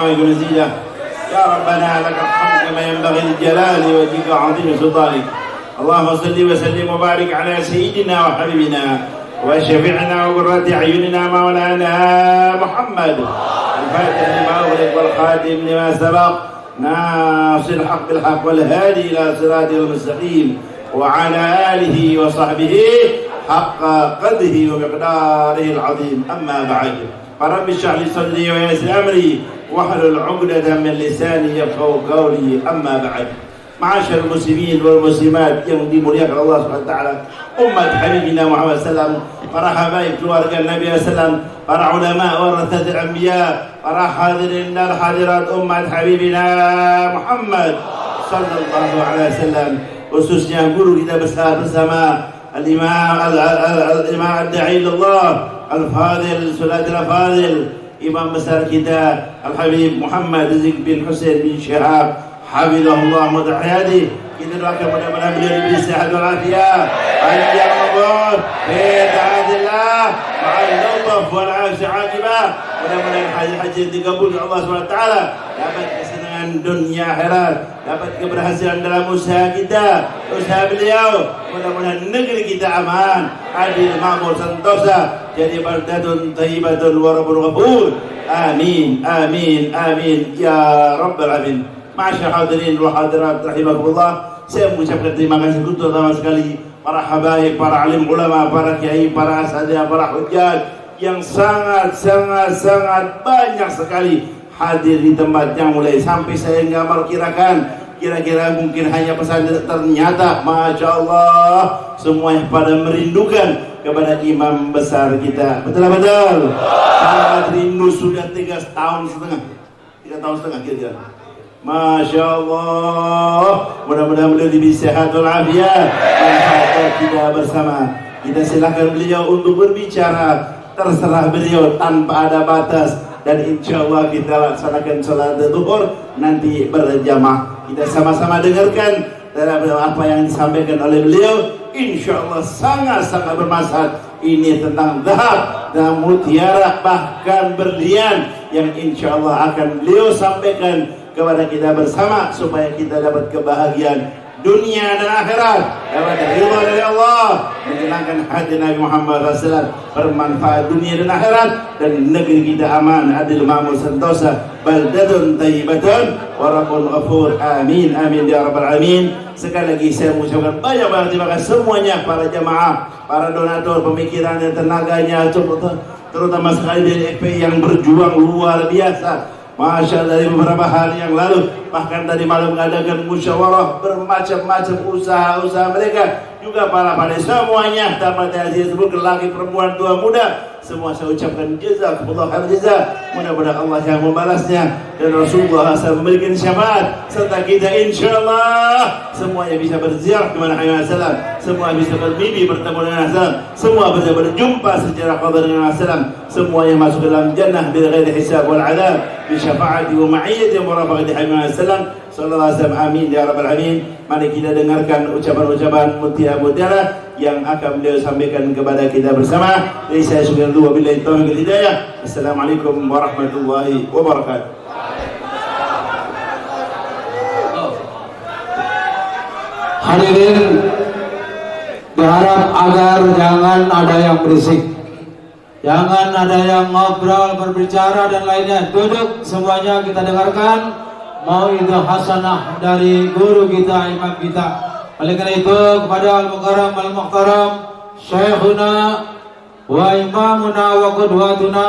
ما يكون نزيلا. يا ربنا لك الحمد كما ينبغي لجلال وجهك وعظيم سلطانك. اللهم صل وسلم وبارك على سيدنا وحبيبنا وشفيعنا وقرة أعيننا مولانا محمد الفاتح لما أغلق والخاتم لما سبق ناصر الحق بالحق والهادي إلى صراط المستقيم وعلى آله وصحبه حق قدره ومقداره العظيم. أما بعد فرب اشرح لي صدري ويسر أمري واحلل عقدة من لساني يفقهوا قولي. أما بعد معاشر المسلمين والmuslimat yang dimuliakan Allah Subhanahu wa taala, umat habibina Muhammad sallam, para habaib keluarga Nabi sallam, para ulama warathatul anbiya, para hadirin dan hadirat umat habibina Muhammad sallallahu alaihi wasallam, khususnya guru kita besar bersama al-imam ad-da'i Allah al-fadil Salatul Fadil, imam besar kita al-habib Muhammad Rizik bin Hussein bin Syihab hafizahullah mudahiyadi. Kita doakan mudah-mudahan beliau diberi sehat walafiat, panjang umur, hidayah, ma'al wal aqibah. Mudah-mudahan haji dikabulkan Allah SWT, dapat kesenangan dunia akhirat, dapat keberhasilan dalam usaha kita, usaha beliau. Mudah-mudahan negeri kita aman, adil, makmur, sentosa, jadi baldatun thayyibatun wa rabbun ghafur. Amin, amin, amin ya rabbal alamin. Masyaallah hadirin wa hadirat rahimakumullah, saya mengucapkan terima kasih terutama sekali para habaib, para alim ulama, para kiai, para asatidzah, para hujjaj yang sangat banyak sekali hadir di tempat yang mulai sampai saya nggak memperkirakan kira-kira mungkin hanya pesan, ternyata Masya Allah semuanya pada merindukan kepada imam besar kita. Betul-betul sangat rindu, sudah 3 tahun setengah kira-kira. Masya Allah, mudah-mudahan beliau diberi sehat walafiat, manfaat kita bersama. Kita silakan beliau untuk berbicara, terserah beliau tanpa ada batas, dan insya Allah kita laksanakan sholat zuhur nanti berjamaah. Kita sama-sama dengarkan dalam apa yang disampaikan oleh beliau. Insya Allah sangat bermanfaat. Ini tentang zahab dan mutiara, bahkan berlian, yang insya Allah akan beliau sampaikan kepada kita bersama supaya kita dapat kebahagiaan dunia dan akhirat, dapat ridha dari Allah, menyenangkan hati Nabi Muhammad SAW, bermanfaat dunia dan akhirat, dan negeri kita aman, adil, makmur, sentosa, baldatun thayyibatun wa rabbun ghafur. Amin, amin ya rabbal alamin. Sekali lagi saya mengucapkan banyak terima kasih semuanya, para jamaah, para donatur, pemikiran dan tenaganya, terutama sekali dari FPI yang berjuang luar biasa. Masya Allah, dari beberapa hari yang lalu, bahkan tadi malam mengadakan musyawarah bermacam-macam usaha mereka, juga para semuanya, tanpa disebut laki, perempuan, tua, muda, semua saya ucapkan jazakumullah khair jazaa. Mudah-mudahan Allah yang membalasnya, dan Rasulullah SAW memberikan syafaat serta kita insyaallah semuanya bisa berziarah kepada Nabi SAW, semua bisa bermimpi bertemu dengan Nabi, semua bisa berjumpa secara qadar dengan Nabi, semua yang masuk dalam jannah bila ghairi hisab wal adab bi syafaati wa ma'iyyati wa rafaqati Nabi sallallahu alaihi wasallam. Amin ya rabbal alamin. Mari kita dengarkan ucapan-ucapan mutiara yang akan beliau sampaikan kepada kita bersama. Jadi saya syukur dulu, wabillahi taufiq wal hidayah. Assalamualaikum warahmatullahi wabarakatuh. Hadirin, berharap agar jangan ada yang berisik, jangan ada yang ngobrol, berbicara dan lainnya. Duduk semuanya, kita dengarkan mau'izah hasanah dari guru kita, imam kita. Oleh karena itu, kepada al-mukarram al-muhtaram syekhuna wa imamuna wa qudwatuna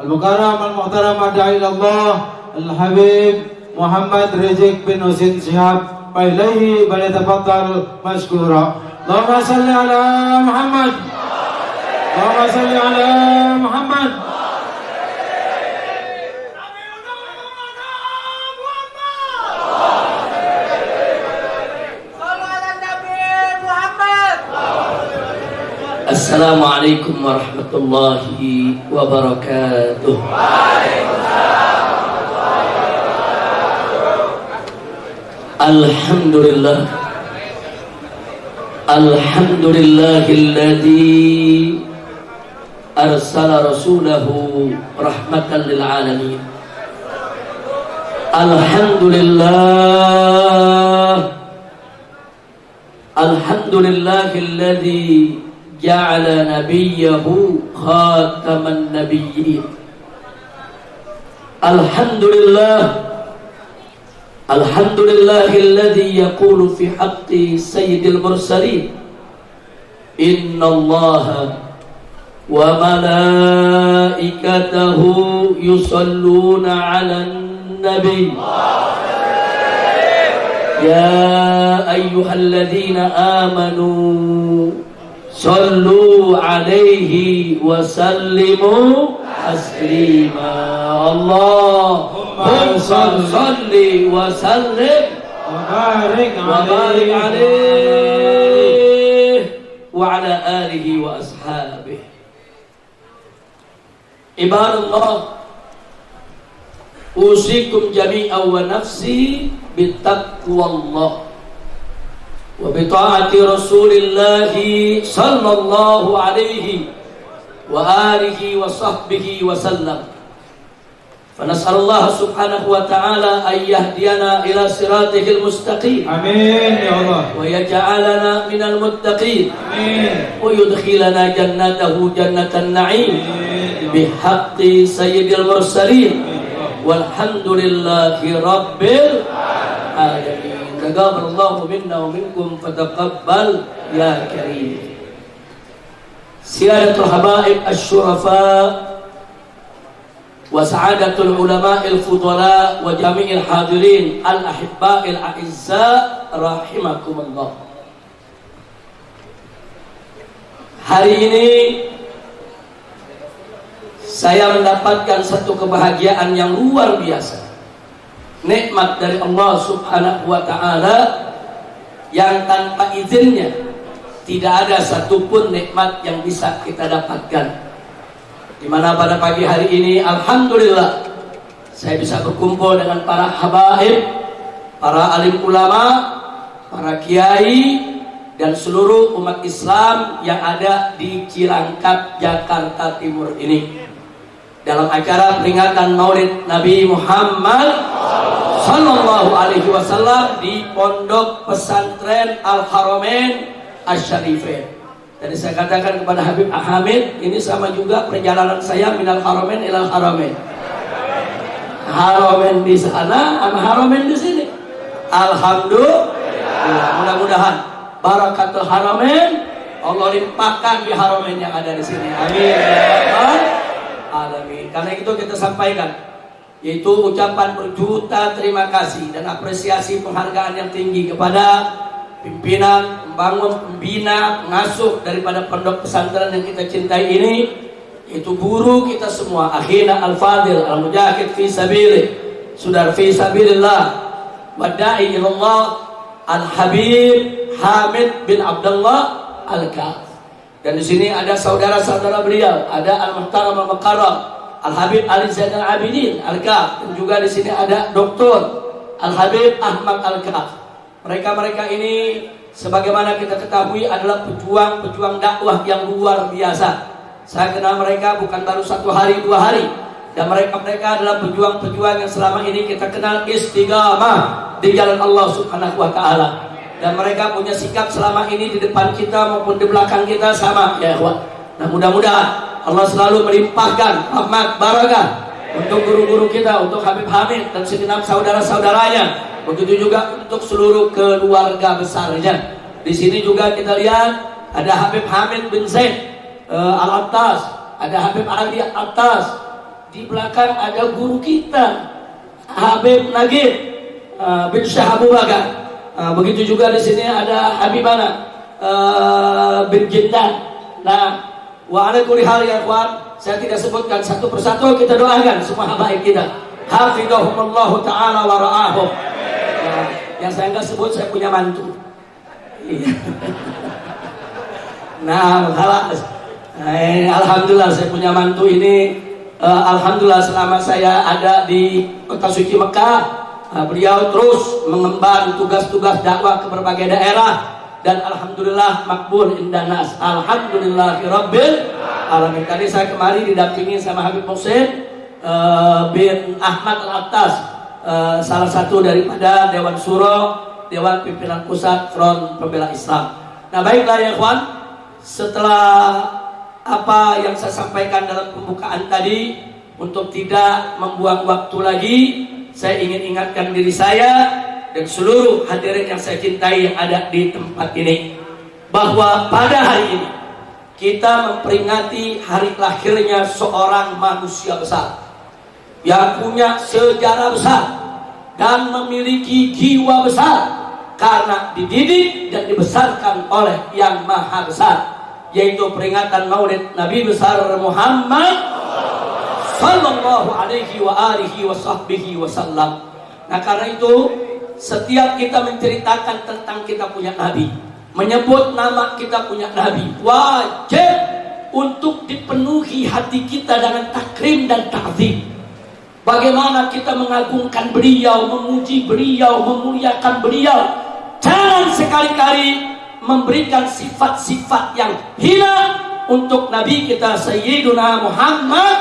al-mukarram al-muhtaram ad-da'i Allah al-habib Muhammad Rizik bin Hussein Syihab, ilaihi falyatafaddal mashkura. Allahumma salli ala Muhammad, Allahumma salli ala Muhammad. Assalamualaikum warahmatullahi wabarakatuh. Alhamdulillah, alhamdulillahilladzi arsala rasulahu rahmatan lil alamin Alhamdulillahilladzi ja'ala nabiyahu khataman nabiyyin. Alhamdulillahilladzi yaqulu fi haqqi sayyidil mursalin, innallaha wa malaikatahu yusalluna 'alan nabi. Ya ayyuhalladzina amanu sallu 'alaihi wa sallimu taslima. Allahumma shalli wa sallim wa barik 'alaihi wa 'ala alihi wa ashabihi. Ibadallah, usikum jami'an wa nafsi bittaqwallah wa bita'ati Rasulillah sallallahu alaihi wa alihi wa sahbihi wa sallam. Fanas'alullah subhanahu wa ta'ala an yahdiyana ila siratihil mustaqim. Amin ya Allah. Wa yaj'alana minal muttaqin. Amin. Wa yudkhilana jannatahu jannatan na'im. Bihaqqi sayyidil mursalin. Walhamdulillahi rabbil alamin. Taqabbalallahu minna wa minkum fataqabbal ya karim. Siyadatul habaib asy-syurafa wa sa'adatul ulama'il fudala wa jami'il hadirin al-ahibba'il a'izza rahimakumullah. Hari ini saya mendapatkan satu kebahagiaan yang luar biasa. Nikmat dari Allah subhanahu wa ta'ala yang tanpa izinnya tidak ada satupun nikmat yang bisa kita dapatkan. Dimana pada pagi hari ini alhamdulillah saya bisa berkumpul dengan para habaib, para alim ulama, para kiai dan seluruh umat Islam yang ada di Cilangkap, Jakarta Timur ini dalam acara peringatan Maulid Nabi Muhammad sallallahu alaihi wasallam di Pondok Pesantren Al-Haramain Asy-Syarifain. Tadi saya katakan kepada Habib Hamid, ini sama juga perjalanan saya minal Haramain ilal Haramain. Haramain di sana sama Haramain di sini. Alhamdulillah. Mudah-mudahan barakatul Haramain Allah limpahkan di Haramain yang ada di sini. Amin. Alamin. Karena itu kita sampaikan, yaitu ucapan berjuta terima kasih dan apresiasi penghargaan yang tinggi kepada pimpinan, pembangun, pembina, pengasuh daripada pondok pesantren yang kita cintai ini, yaitu guru kita semua, akhina al-fadil, al-mujahid fi sabilillah, sudar fi sabilillah, wada'i ilallah, al-habib Hamid bin Abdullah al-Kaf. Dan di sini ada saudara-saudara beliau, ada Al-Muhtaram Al-Mukarram Al-Habib Ali Zainal Abidin Al-Kaf, dan juga di sini ada Dr. Al-Habib Ahmad Al-Kaf. Mereka-mereka ini sebagaimana kita ketahui adalah pejuang-pejuang dakwah yang luar biasa. Saya kenal mereka bukan baru 1 hari 2 hari, dan mereka adalah pejuang-pejuang yang selama ini kita kenal istiqamah di jalan Allah Subhanahu wa taala. Dan mereka punya sikap selama ini di depan kita maupun di belakang kita sama, ya ikhwan. Nah, mudah-mudahan Allah selalu melimpahkan rahmat barakah untuk guru-guru kita, untuk Habib Hamid dan segenap saudara-saudaranya. Begitu juga untuk seluruh keluarga besarnya. Di sini juga kita lihat ada Habib Hamid bin Zaid Al-Attas, ada Habib Ali Al-Attas. Di belakang ada guru kita Habib Nagib bin Syah Abu Bakar. Begitu juga di sini ada Habibana bin Jindan. Nah, wa ala kulli hal ya ikhwan, saya tidak sebutkan satu persatu, kita doakan semua habaib kita. Hafizahumullah taala wa ra'ahum. Yang saya enggak sebut saya punya mantu. Nah, alhamdulillah saya punya mantu ini. Alhamdulillah selama saya ada di kota suci Mekah, beliau terus mengemban tugas-tugas dakwah ke berbagai daerah, dan alhamdulillah makbul indah nas. Alhamdulillahirabbil alamin. Tadi saya kemari didampingi sama Habib Muhsin bin Ahmad Al-Attas. salah satu daripada Dewan Syuro, Dewan Pimpinan Pusat Front Pembela Islam. Nah baiklah ya kawan, setelah apa yang saya sampaikan dalam pembukaan tadi, untuk tidak membuang waktu lagi, saya ingin ingatkan diri saya dan seluruh hadirin yang saya cintai yang ada di tempat ini, bahwa pada hari ini kita memperingati hari lahirnya seorang manusia besar yang punya sejarah besar dan memiliki jiwa besar karena dididik dan dibesarkan oleh Yang Maha Besar, yaitu peringatan Maulid Nabi besar Muhammad sallallahu alaihi wa alihi wa sahbihi wasallam. Nah karena itu setiap kita menceritakan tentang kita punya Nabi, menyebut nama kita punya Nabi, wajib untuk dipenuhi hati kita dengan takrim dan ta'zim. Bagaimana kita mengagungkan beliau, memuji beliau, memuliakan beliau. Jangan sekali-kali memberikan sifat-sifat yang hina untuk Nabi kita Sayyiduna Muhammad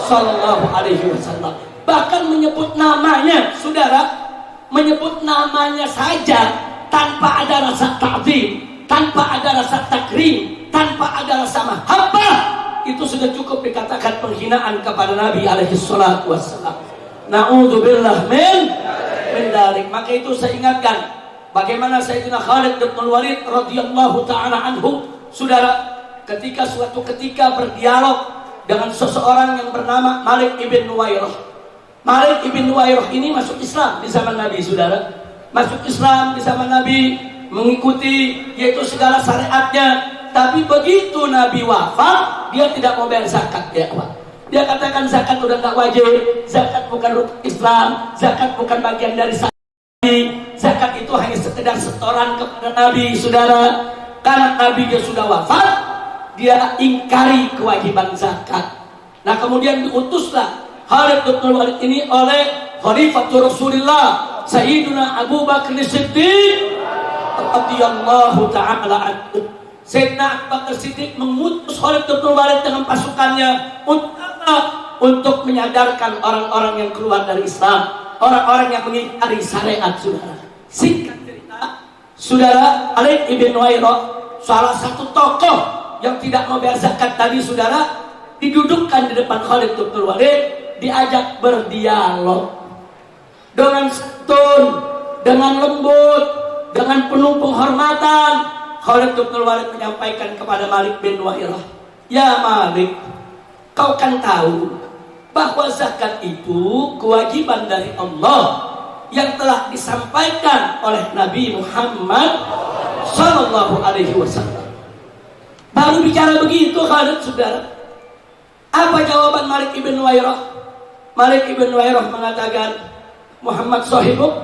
sallallahu alaihi wasallam. Bahkan menyebut namanya, saudara, menyebut namanya saja tanpa ada rasa ta'zim, tanpa ada rasa takrim, tanpa ada rasa mahabbah, itu sudah cukup dikatakan penghinaan kepada Nabi alaihi salatu wassalam. Na'udzubillah min dalik. Maka itu saya ingatkan bagaimana Sayyidina Khalid bin Walid radhiyallahu ta'ala anhu, saudara, ketika suatu ketika berdialog dengan seseorang yang bernama Malik ibn Nuwairah. Malik ibn Nuwairah ini masuk Islam di zaman Nabi, saudara. Masuk Islam di zaman Nabi, mengikuti yaitu segala syariatnya. Tapi begitu Nabi wafat, dia tidak mau bayar zakat, ya Pak. Dia katakan zakat udah nggak wajib, zakat bukan rukun Islam, zakat bukan bagian dari zakat itu hanya sekedar setoran kepada Nabi, saudara. Karena Nabi dia sudah wafat, dia ingkari kewajiban zakat. Nah kemudian diutuslah Khalid bin Walid ini oleh Khalifatul Rasulullah Sayyiduna Abu Bakar Siddiq radhiyallahu ta'ala anhu. Sayyidina Abu Bakar Siddiq mengutus Khalid bin Walid dengan pasukannya untuk menyadarkan orang-orang yang keluar dari Islam, orang-orang yang mengingkari syariat, saudara. Singkat cerita, saudara, Khalid ibn Nuwairah, salah satu tokoh yang tidak mau bayar zakat tadi, saudara, didudukkan di depan Khalid bin Walid, diajak berdialog dengan santun, dengan lembut, dengan penuh penghormatan. Khalid bin Walid menyampaikan kepada Malik bin Nuwairah, "Ya Malik, kau kan tahu bahwa zakat itu kewajiban dari Allah yang telah disampaikan oleh Nabi Muhammad sallallahu alaihi wasallam." Baru bicara begitu Khalid, saudara, apa jawaban Malik ibn Nuwairah? Malik ibn Nuwairah mengatakan, "Muhammad sahibuk,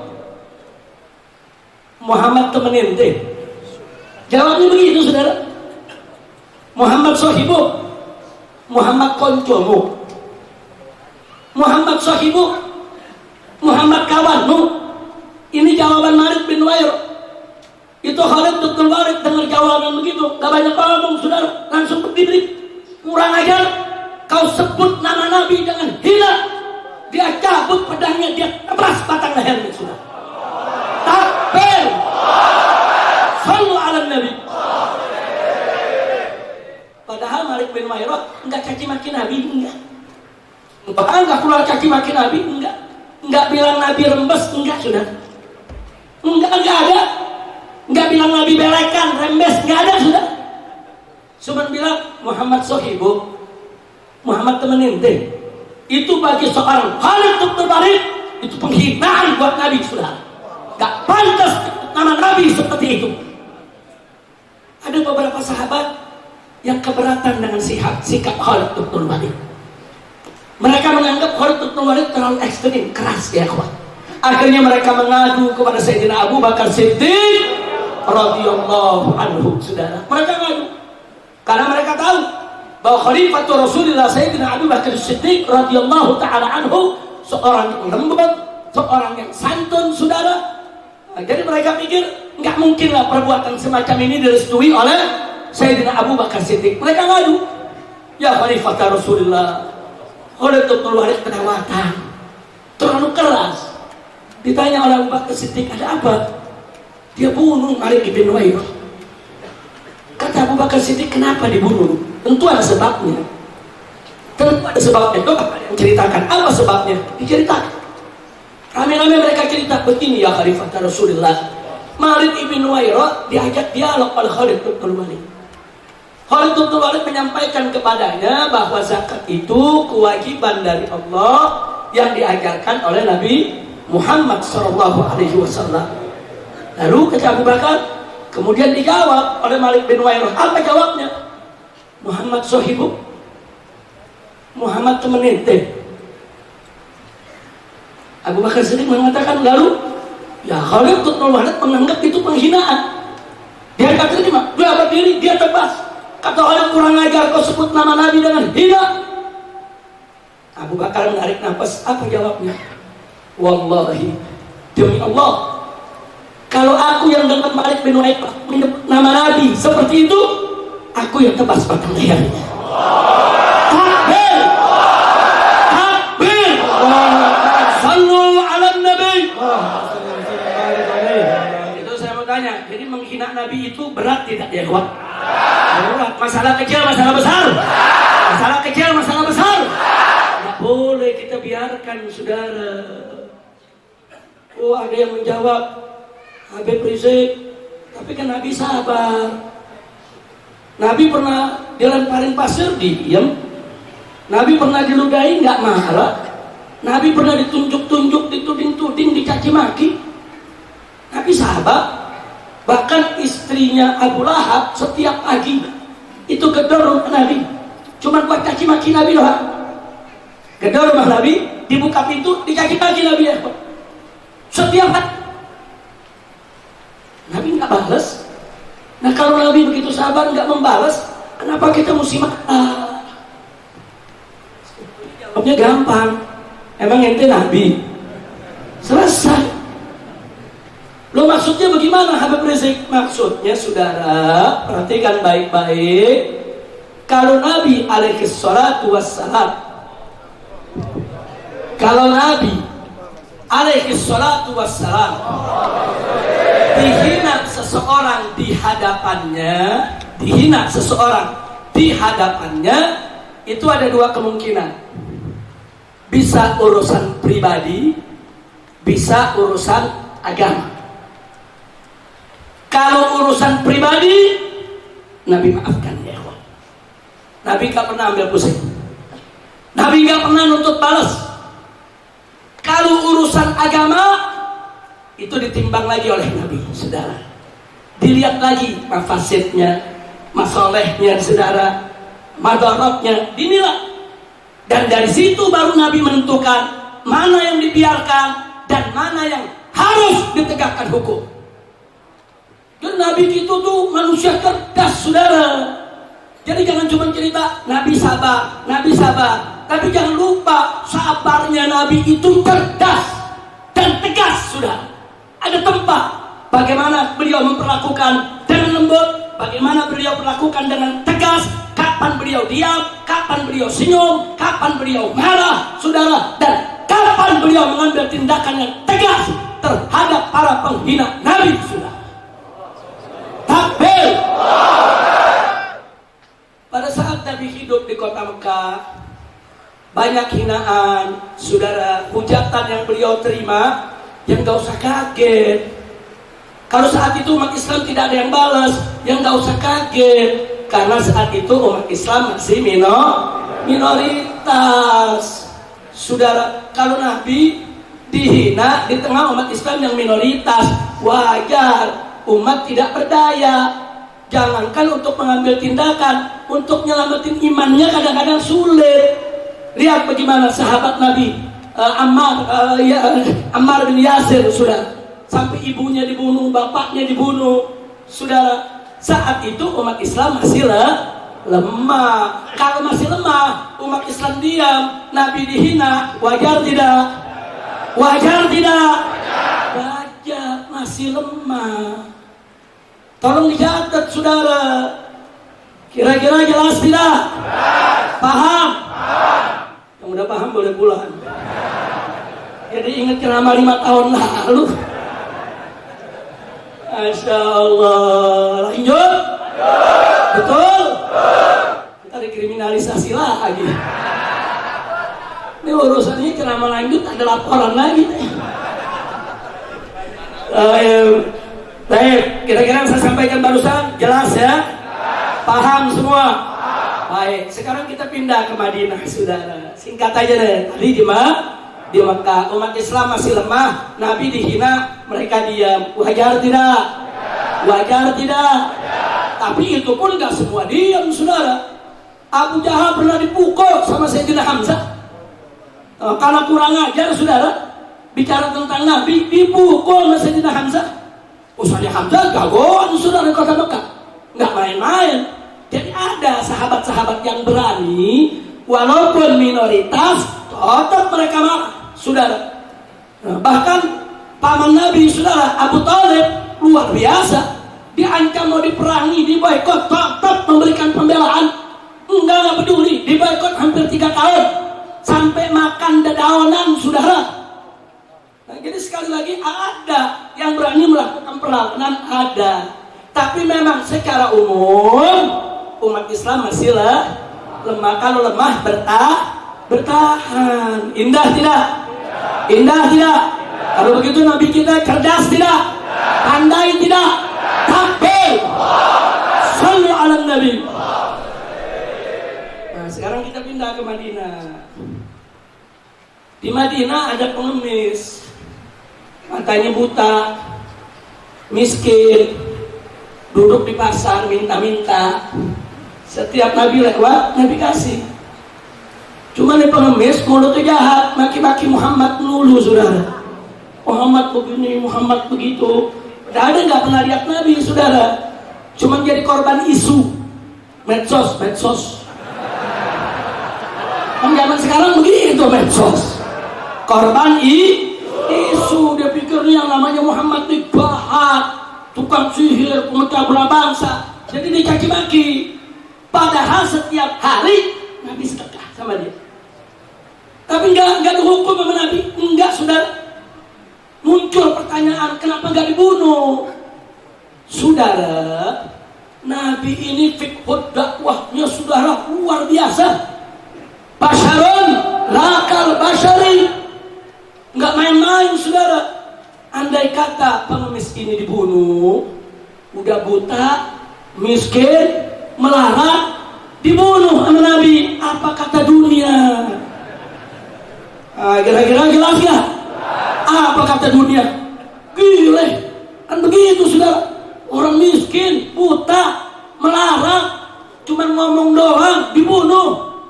Muhammad temenin deh." Jawabnya begitu, saudara. Muhammad sahibuk, Muhammad koncomu. Muhammad sahibuk, Muhammad kawanmu. Ini jawaban Malik bin Nuwairah. Itu Khalid bin Walid dengar jawaban begitu, gak banyak ngomong, saudara, langsung berdiri. Kurang ajar, kau sebut nama Nabi dengan hina. Dia cabut pedangnya, dia tebas batang lehernya, saudara. Takbir, sallu ala Nabi. Padahal Malik bin Nuwairah enggak caci maki Nabi, enggak. Bahkan enggak keluar caci maki Nabi, enggak. Enggak bilang Nabi rembes, enggak, saudara. Enggak ada. Enggak bilang Nabi belekan, rembes, enggak ada, saudara. Cuma bilang Muhammad sahibu, Muhammad temenin deh. Itu bagi seorang Khalid bin Walid itu penghinaan buat Nabi, saudara. Gak pantas nama Nabi seperti itu. Ada beberapa sahabat yang keberatan dengan sikap Khalid bin Walid. Mereka menganggap Khalid bin Walid terlalu ekstrim, keras, ya kawan. Akhirnya mereka mengadu kepada Sayyidina Abu Bakar Siddiq radhiyallahu anhu, saudara. Mereka ngadu karena mereka tahu bahwa Khalifatul Rasulullah Sayyidina Abu Bakar Siddiq radhiyallahu ta'ala anhu seorang yang lembut, seorang yang santun, saudara. Nah, jadi mereka pikir nggak mungkinlah perbuatan semacam ini direstui oleh Sayyidina Abu Bakar Siddiq. Mereka ngadu, "Ya Khalifatul Rasulullah, Khalid bin Walid kelewatan, terlalu keras. Ditanya oleh Abu Bakar Siddiq, ada apa? Dia bunuh Malik bin Nuwairah. Kata Abu Bakar Siddiq, kenapa dibunuh? Tentu ada sebabnya. Tentu ada sebabnya. Coba kalian ceritakan apa sebabnya? Diceritakan. Rame-rame mereka cerita, begini ya Khalifah Rasulullah, Malik bin Nuwairah diajak dialog oleh Khalid bin Walid. Khalid bin Walid menyampaikan kepadanya bahwa zakat itu kewajiban dari Allah yang diajarkan oleh Nabi Muhammad SAW. Lalu kata Abu Bakar, kemudian dijawab oleh Malik bin Nuwairah. Apa jawabnya? Muhammad sahibu, Muhammad teman ente. Abu Bakar Siddiq mengatakan, lalu ya Khalid bin Walid menganggap itu penghinaan. Dia kata terima, dia berdiri, dia tebas. Kata orang kurang ajar kau sebut nama Nabi dengan hina. Abu Bakar menarik nafas, apa jawabnya? Wallahi, demi Allah, kalau aku yang dengan Malik bin Nuwairah menyebut nama Nabi seperti itu, aku yang tebas batang lehernya. Takbir, takbir, sallu ala Nabi. Itu saya mau tanya, jadi menghina Nabi itu berat tidak ya kawan? Berat. Masalah kecil, masalah besar. Masalah kecil, masalah besar. Tidak boleh kita biarkan, saudara. Oh, ada yang menjawab, Habib Rizik, tapi kan Nabi sabar. Nabi pernah dilemparin pasir, diam. Nabi pernah diludahi, nggak marah. Nabi pernah ditunjuk-tunjuk, dituding-tuding, dicaci maki. Nabi sabar. Bahkan istrinya Abu Lahab setiap pagi itu gedor rumah Nabi, cuma buat caci maki Nabi doang. Gedor rumah Nabi, dibuka pintu, dicaci maki Nabi ya. Setiap hari Nabi nggak balas. Nah kalau Nabi begitu sabar nggak membalas, kenapa kita mesti marah? Jawabnya gampang. Emang ente Nabi? Selesai. Lo maksudnya bagaimana Habib Rizik? Maksudnya saudara, perhatikan baik-baik. Kalau Nabi alaihi salatu wassalam, kalau Nabi alaihi salatu wassalam dihina seseorang di hadapannya, dihina seseorang di hadapannya, itu ada dua kemungkinan. Bisa urusan pribadi, bisa urusan agama. Kalau urusan pribadi, Nabi maafkan ya Allah. Nabi gak pernah ambil pusing. Nabi gak pernah nuntut balas. Kalau urusan agama, itu ditimbang lagi oleh Nabi, saudara. Dilihat lagi mafasidnya, masalahnya, saudara, madaratnya, dinilai. Dan dari situ baru Nabi menentukan mana yang dibiarkan dan mana yang harus ditegakkan hukum. Dan Nabi itu tuh manusia cerdas, saudara. Jadi jangan cuma cerita Nabi sabar, Nabi sabar. Tapi jangan lupa sabarnya Nabi itu cerdas dan tegas, saudara. Ada tempat bagaimana beliau memperlakukan dengan lembut, bagaimana beliau perlakukan dengan tegas, kapan beliau diam, kapan beliau senyum, kapan beliau marah, saudara, dan kapan beliau mengambil tindakan yang tegas terhadap para penghina Nabi, saudara. Takbir. Pada saat Nabi hidup di kota Mekah, banyak hinaan, saudara, hujatan yang beliau terima, yang gak usah kaget. Kalau saat itu umat Islam tidak ada yang balas, yang gak usah kaget, karena saat itu umat Islam masih minoritas. Saudara, kalau Nabi dihina di tengah umat Islam yang minoritas, wajar. Umat tidak berdaya. Jangankan untuk mengambil tindakan, untuk nyelamatin imannya kadang-kadang sulit. Lihat bagaimana sahabat Nabi Ammar bin Yasir, saudara, sampai ibunya dibunuh, bapaknya dibunuh, saudara. Saat itu umat Islam masih lemah. Kalau masih lemah, umat Islam diam, Nabi dihina, wajar tidak? Wajar tidak? Wajar, masih lemah. Tolong dicatat, saudara. Kira-kira jelas tidak? Paham? Yang udah paham boleh pulang. Jadi ingat ceramah 5 tahun lalu. Masya Allah. Lanjut. Betul. Kita dikriminalisasi lagi. Ini urusannya ceramah lanjut ada laporan lagi. Baik, kira-kira yang saya sampaikan barusan jelas ya? Paham semua? Baik, sekarang kita pindah ke Madinah, saudara. Singkat aja deh. Tadi di Mekah, umat Islam masih lemah, Nabi dihina, mereka diam. Wajar tidak? Wajar tidak? Tapi itu pun gak semua diam, saudara. Abu Jahal pernah dipukul sama Sayyidina Hamzah. Karena kurang ajar, saudara. Bicara tentang Nabi, dipukul sama Sayyidina Hamzah. Sayyidina Hamzah jagoan, saudara, di kota Mekah. Nggak main-main. Jadi ada sahabat-sahabat yang berani, walaupun minoritas, tetap mereka marah, saudara. Bahkan paman Nabi, saudara, Abu Thalib, luar biasa. Diancam mau diperangi, diboikot, tetap memberikan pembelaan. Enggak peduli, diboikot hampir 3 tahun. Sampai makan dedaunan, saudara. Nah, jadi sekali lagi ada yang berani melakukan perlawanan, ada. Tapi memang secara umum umat Islam masih lemah. Kalau lemah bertahan. Indah tidak? Indah tidak? Kalau begitu Nabi kita cerdas tidak? Pandai tidak? Takbir. Sallu ala Nabi. Nah, sekarang kita pindah ke Madinah. Di Madinah ada pengemis, matanya buta, miskin, duduk di pasar minta-minta. Setiap Nabi lewat, Nabi kasih. Cuma nih pengemis mulutnya jahat, maki-maki Muhammad melulu, saudara. Muhammad begini, Muhammad begitu. Padahal dia nggak pernah lihat Nabi, saudara. Cuma jadi korban isu medsos. Kan zaman sekarang begitu medsos. Korban isu, dia pikir yang namanya Muhammad ini jahat, tukang sihir, pemecah belah bangsa. Jadi dicaci-maki. Padahal setiap hari Nabi sedekah sama dia. Tapi enggak dihukum sama Nabi. Enggak, saudara. Muncul pertanyaan, kenapa enggak dibunuh? Saudara, Nabi ini fiqhud dakwahnya, saudara, luar biasa. Basyarun lakal basyari. Enggak main-main, saudara. Andai kata pengemis ini dibunuh, udah buta, miskin, melarat, dibunuh sama Nabi, apa kata dunia? Kira-kira jelas gak? Apa kata dunia? Gile, kan begitu, saudara. Orang miskin, buta, melarat, cuma ngomong doang, dibunuh.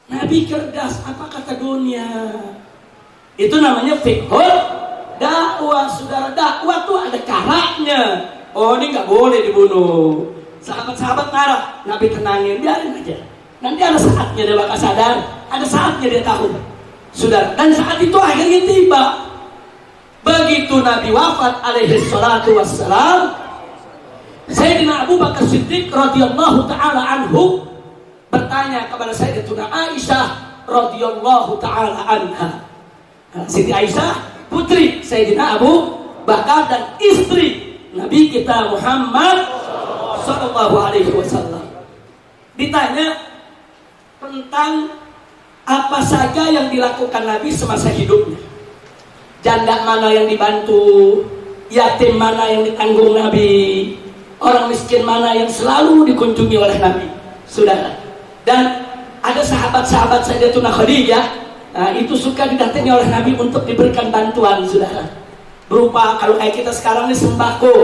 Nabi cerdas, apa kata dunia? Itu namanya fiqhul dakwah, saudara. Dakwah tuh ada caranya. Oh, ini nggak boleh dibunuh. Sahabat-sahabat marah, Nabi tenangin, biarin aja. Nanti ada saatnya dia bakal sadar, ada saatnya dia tahu, saudara. Dan saat itu akhirnya tiba. Begitu Nabi wafat alaihi salatu wassalam, Sayyidina Abu Bakar Siddiq radhiyallahu ta'ala anhu bertanya kepada Sayyidatuna Aisyah radhiyallahu ta'ala anha. Siti Aisyah putri Sayyidina Abu Bakar dan istri Nabi kita Muhammad sallallahu alaihi wasallam. Ditanya tentang apa saja yang dilakukan Nabi semasa hidupnya. Janda mana yang dibantu, yatim mana yang ditanggung Nabi, orang miskin mana yang selalu dikunjungi oleh Nabi, saudara. Dan ada sahabat-sahabat Sayyidatuna Khadijah, itu suka didatangi oleh Nabi untuk diberikan bantuan, saudara. Berupa kalau kayak kita sekarang ini sembako,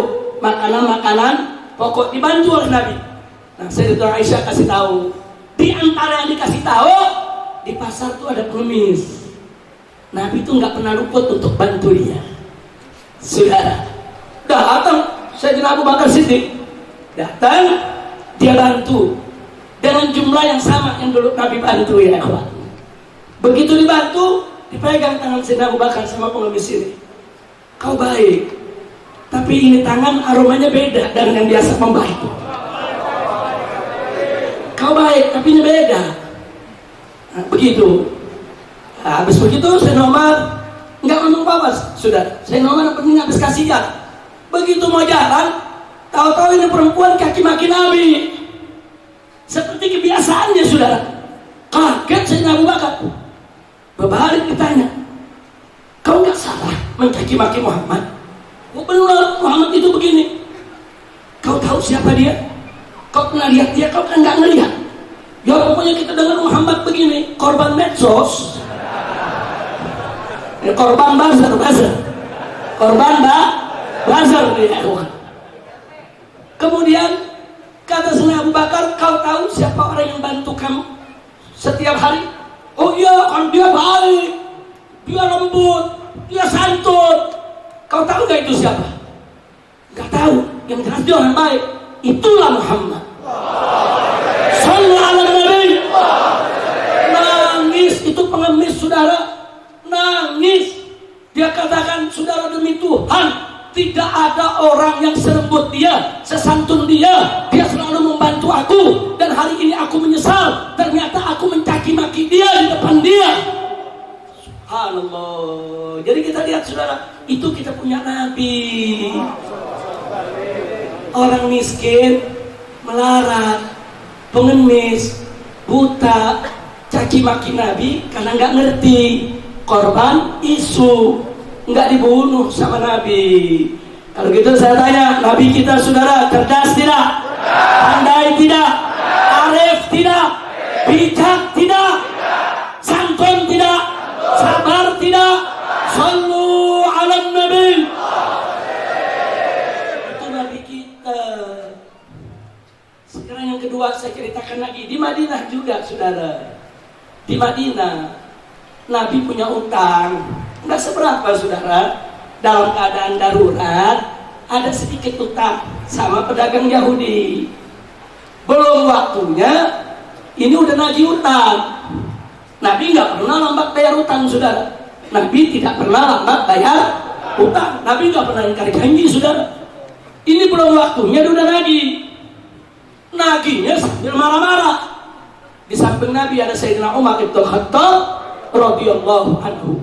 makanan-makanan pokok dibantu oleh Nabi. Nah, Sayyidatuna Aisyah kasih tahu, di antara yang dikasih tahu, di pasar tuh ada pengemis. Nabi itu nggak pernah luput untuk bantu dia, saudara. Datang Sayyidina Abu Bakar Siddiq, datang dia bantu dengan jumlah yang sama yang dulu Nabi bantu, ya ikhwan. Begitu dibantu, dipegang tangan Sayyidina Abu Bakar sama pengemis ini. Kau baik, tapi ini tangan aromanya beda dengan yang biasa membantu. Kau baik, tapi ini beda. Nah, begitu. Habis begitu Sayyidina Umar nggak ngomong apa-apa, sudah. Sayyidina Umar yang penting habis kasihan. Begitu mau jalan, tahu-tahu ini perempuan kaki maki Nabi. Seperti kebiasaannya, saudara. Kaget Sayyidina Abu Bakar. Berbalik ditanya, kau nggak salah mencaci maki Muhammad? Oh benar, Muhammad itu begini. Kau tahu siapa dia? Kau pernah lihat dia? Kau kan nggak ngelihat. Ya pokoknya kita dengar Muhammad begini, korban medsos, korban buzzer, korban buzzer dia. Kemudian kata Sayyidina Abu Bakar, kau tahu siapa orang yang bantu kamu setiap hari? Oh iya, kan dia baik, dia lembut, dia santun. Kau tahu gak itu siapa? Gak tahu. Yang jelas dia orang baik. Itulah Muhammad. Sallallahu alaihi wasallam. Nangis itu pengemis, saudara. Nangis. Dia katakan, saudara, demi Tuhan, tidak ada orang yang selembut dia, sesantun dia. Dia selalu membantu aku. Dan hari ini aku menyesal. Ternyata aku mencaci maki dia di depan dia. Subhanallah. Jadi kita lihat, saudara, itu kita punya Nabi. Orang miskin, melarat, pengemis, buta, caci maki Nabi karena nggak ngerti. Korban isu, nggak dibunuh sama Nabi. Kalau gitu saya tanya, Nabi kita, saudara, cerdas tidak? Pandai tidak? Arif tidak? Bijak tidak? Santun tidak? Sabar tidak? Sallu ala Nabi. Itu Nabi kita. Sekarang yang kedua saya ceritakan lagi. Di Madinah juga, saudara. Di Madinah Nabi punya utang, nggak seberapa, saudara. Dalam keadaan darurat, ada sedikit utang sama pedagang Yahudi. Belum waktunya, ini udah nagih utang. Nabi nggak pernah lambat bayar utang, saudara. Nabi tidak pernah lambat bayar utang. Nabi nggak pernah ingkar janji, saudara. Ini belum waktunya, dia udah nagih. Nagihnya sambil marah-marah. Di samping Nabi ada Sayyidina Umar bin Khattab radhiyallahu anhu.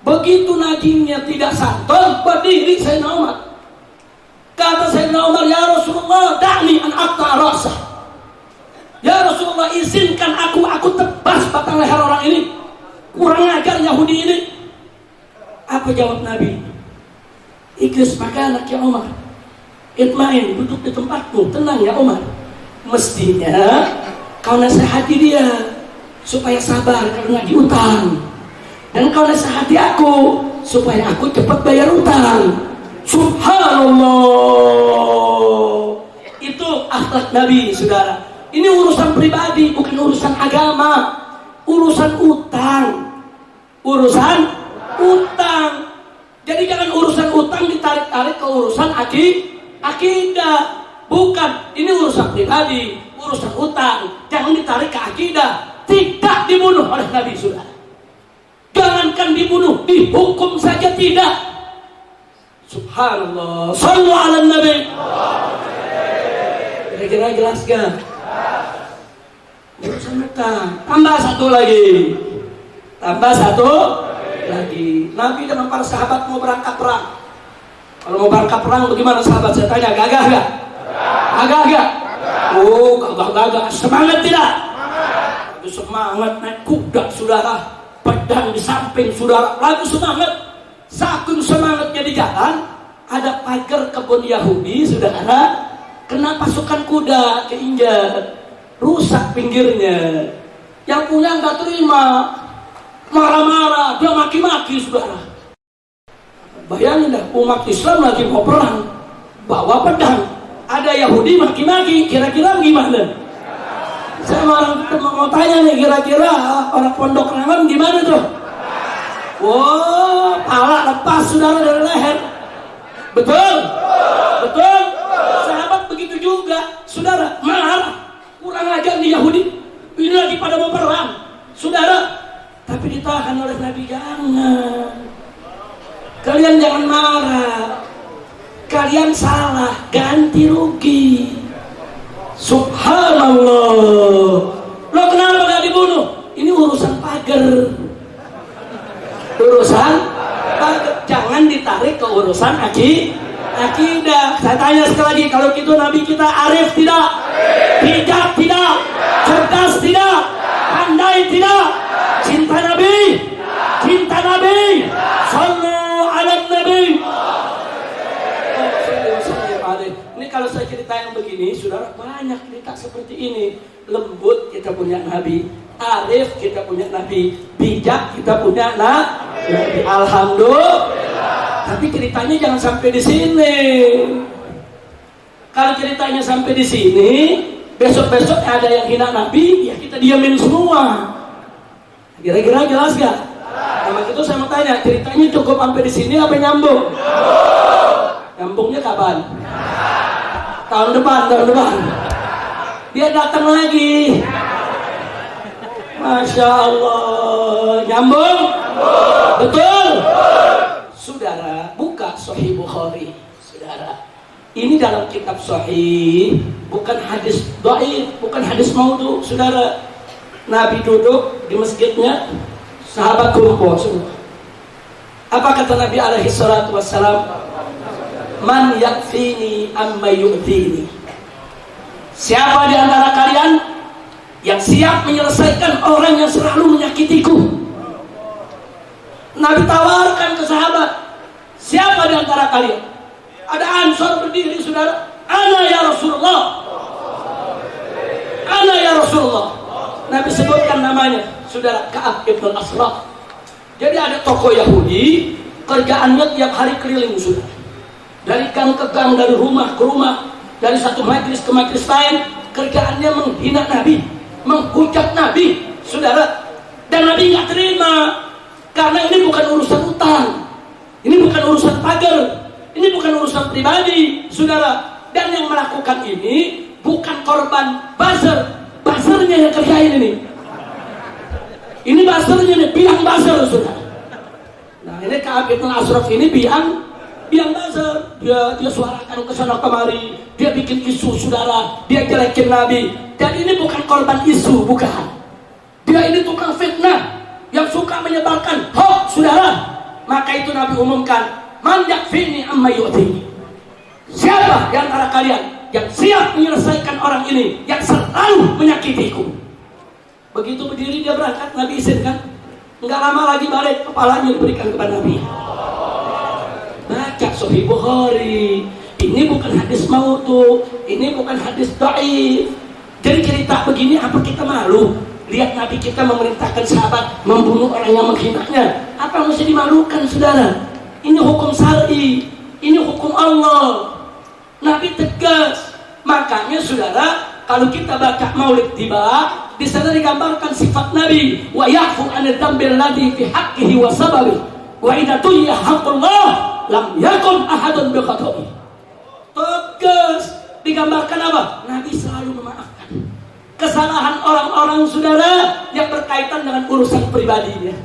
Begitu nagihnya tidak santun, berdiri Sayyidina Umar. Kata Sayyidina Umar, ya Rasulullah, da'ni an aqta ra'sah. Ya Rasulullah, izinkan aku tebas batang leher orang ini. Kurang ajar Yahudi ini. Apa jawab Nabi? Iklis makanak ya Umar. Itmain, duduk di tempatmu, tenang ya Umar. Mestinya kau nasihati dia supaya sabar karena nagih utang. Dan kau nasihati aku supaya aku cepat bayar utang. Subhanallah. Itu akhlak Nabi, saudara. Ini urusan pribadi, bukan urusan agama. Urusan utang. Urusan utang. Jadi jangan urusan utang ditarik-tarik ke urusan akidah. Bukan, ini urusan pribadi, urusan utang. Jangan ditarik ke akidah. Tidak dibunuh oleh Nabi, saudara. Jangankan dibunuh, dihukum saja tidak. Subhanallah. Sallu ala Nabi. Kira-kira jelas gak? Urusan utang. Tambah satu lagi. Nabi dengan para sahabat mau berangkat perang. Kalau mau berangkat perang bagaimana sahabat? Saya tanya, gagah gak? Gagah. Oh, gagah. Semangat tidak? Semangat naik kuda, saudara. Pedang di samping, saudara. Lalu semangat. Saking semangatnya di jalan, ada pagar kebun Yahudi, saudara. Kena pasukan kuda keinjak, rusak pinggirnya. Yang punya nggak terima, marah-marah, dia maki-maki, saudara. Bayangin dah, umat Islam lagi mau perang, bawa pedang, ada Yahudi maki-maki, kira-kira gimana? Saya mau tanya nih, kira-kira orang Pondok Rangon gimana tuh? Wow, pala lepas, saudara, dari leher. Betul? Sahabat begitu juga, saudara, marah, kurang ajar nih Yahudi. Ini lagi pada mau perang, saudara. Tapi ditahan oleh Nabi. Jangan, kalian jangan marah. Kalian salah, ganti rugi. Subhanallah. Lo kenapa gak dibunuh? Ini urusan pagar. jangan ditarik ke urusan akidah. Saya tanya sekali lagi, kalau gitu Nabi kita arif tidak? Bijak tidak? Cerdas tidak? Pandai tidak? Cinta Nabi? Cinta Nabi? Sallu ala Nabi. Ini kalau saya cerita yang begini, saudara, banyak cerita seperti ini. Lembut kita punya Nabi, arif kita punya Nabi, bijak kita punya Nabi. Alhamdulillah. Tapi ceritanya jangan sampai di sini. Kalau ceritanya sampai di sini, besok-besok ada yang hina Nabi, ya kita diamin semua. Kira-kira jelas gak? Nah, itu saya mau tanya, ceritanya cukup sampai di sini apa nyambung? Nyambungnya kapan? Tahun depan. Dia datang lagi. Masya Allah. Nyambung? Betul? Saudara, buka Sahih Bukhari. Saudara, ini dalam kitab Sahih, bukan hadis dhaif, bukan hadis maudhu. Saudara, Nabi duduk di masjidnya, sahabat kumpul semua. Apa kata Nabi alaihi salatu wassalam? Man yakfini amma yu'tini. Siapa di antara kalian yang siap menyelesaikan orang yang selalu menyakitiku? Nabi tawarkan ke sahabat, siapa di antara kalian? Ada Ansor berdiri, saudara. Ana ya Rasulullah. Ana ya Rasulullah. Nabi sebutkan namanya, saudara, Ka'ab ibn al-Ashraf. Jadi ada tokoh Yahudi, kerjaannya tiap hari keliling, saudara. Dari gang ke gang, dari rumah ke rumah, dari satu majlis ke majlis lain, kerjaannya menghina Nabi, menghujat Nabi, saudara. Dan Nabi nggak terima, karena ini bukan urusan utang, ini bukan urusan pagar, ini bukan urusan pribadi, saudara. Dan yang melakukan ini bukan korban buzzer, buzzernya yang kerjain ini. Ini buzzernya nih, biang buzzer, saudara. Nah ini Ka'ab ibn Ashraf ini biang buzzer, dia suarakan ke sana kemari, dia bikin isu, saudara, dia jelekin Nabi. Dan ini bukan korban isu, bukan. Dia ini tukang fitnah yang suka menyebarkan hoax, saudara. Maka itu Nabi umumkan, man yakfini amma yu'tini. Siapa di antara kalian yang siap menyelesaikan orang ini yang selalu menyakitiku? Begitu berdiri dia berangkat, Nabi izinkan. Enggak lama lagi balik, kepalanya diberikan kepada Nabi. Baca Sahih Bukhari. Ini bukan hadis maudhu, ini bukan hadis dhaif. Jadi cerita begini apa kita malu? Lihat Nabi kita memerintahkan sahabat membunuh orang yang menghinanya. Apa yang mesti dimalukan, saudara? Ini hukum syar'i, ini hukum Allah. Nabi tegas. Makanya, saudara, kalau kita baca Maulid Tiba, di sana digambarkan sifat Nabi. Wa ya'fu 'anil dzambil ladzi fi haqqihi wa sababi. Wa idza tuyya haqqullah lam yakun ahadun bi khata'i. Tegas. Digambarkan apa? Nabi selalu memaafkan kesalahan orang-orang, saudara, yang berkaitan dengan urusan pribadinya.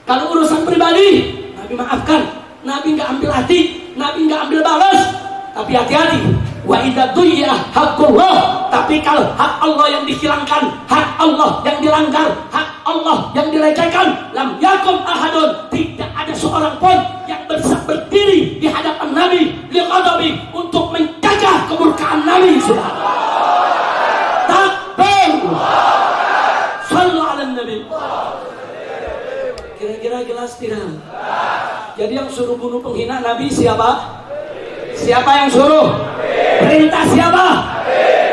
Kalau urusan pribadi, Nabi maafkan. Nabi nggak ambil hati, Nabi nggak ambil balas. Tapi hati-hati. Wa idza du'iya haqqullah. Tapi kalau hak Allah yang dihilangkan, hak Allah yang dilanggar, hak Allah yang dilecehkan, lam yakum ahadun, tidak ada seorang pun yang bisa berdiri di hadapan Nabi liqadabi, untuk mencegah kemurkaan Nabi, saudara. Takbir. Sallu ala Nabi. Kira-kira jelas tidak? Jadi yang suruh bunuh penghina Nabi siapa? Siapa yang suruh? Perintah siapa?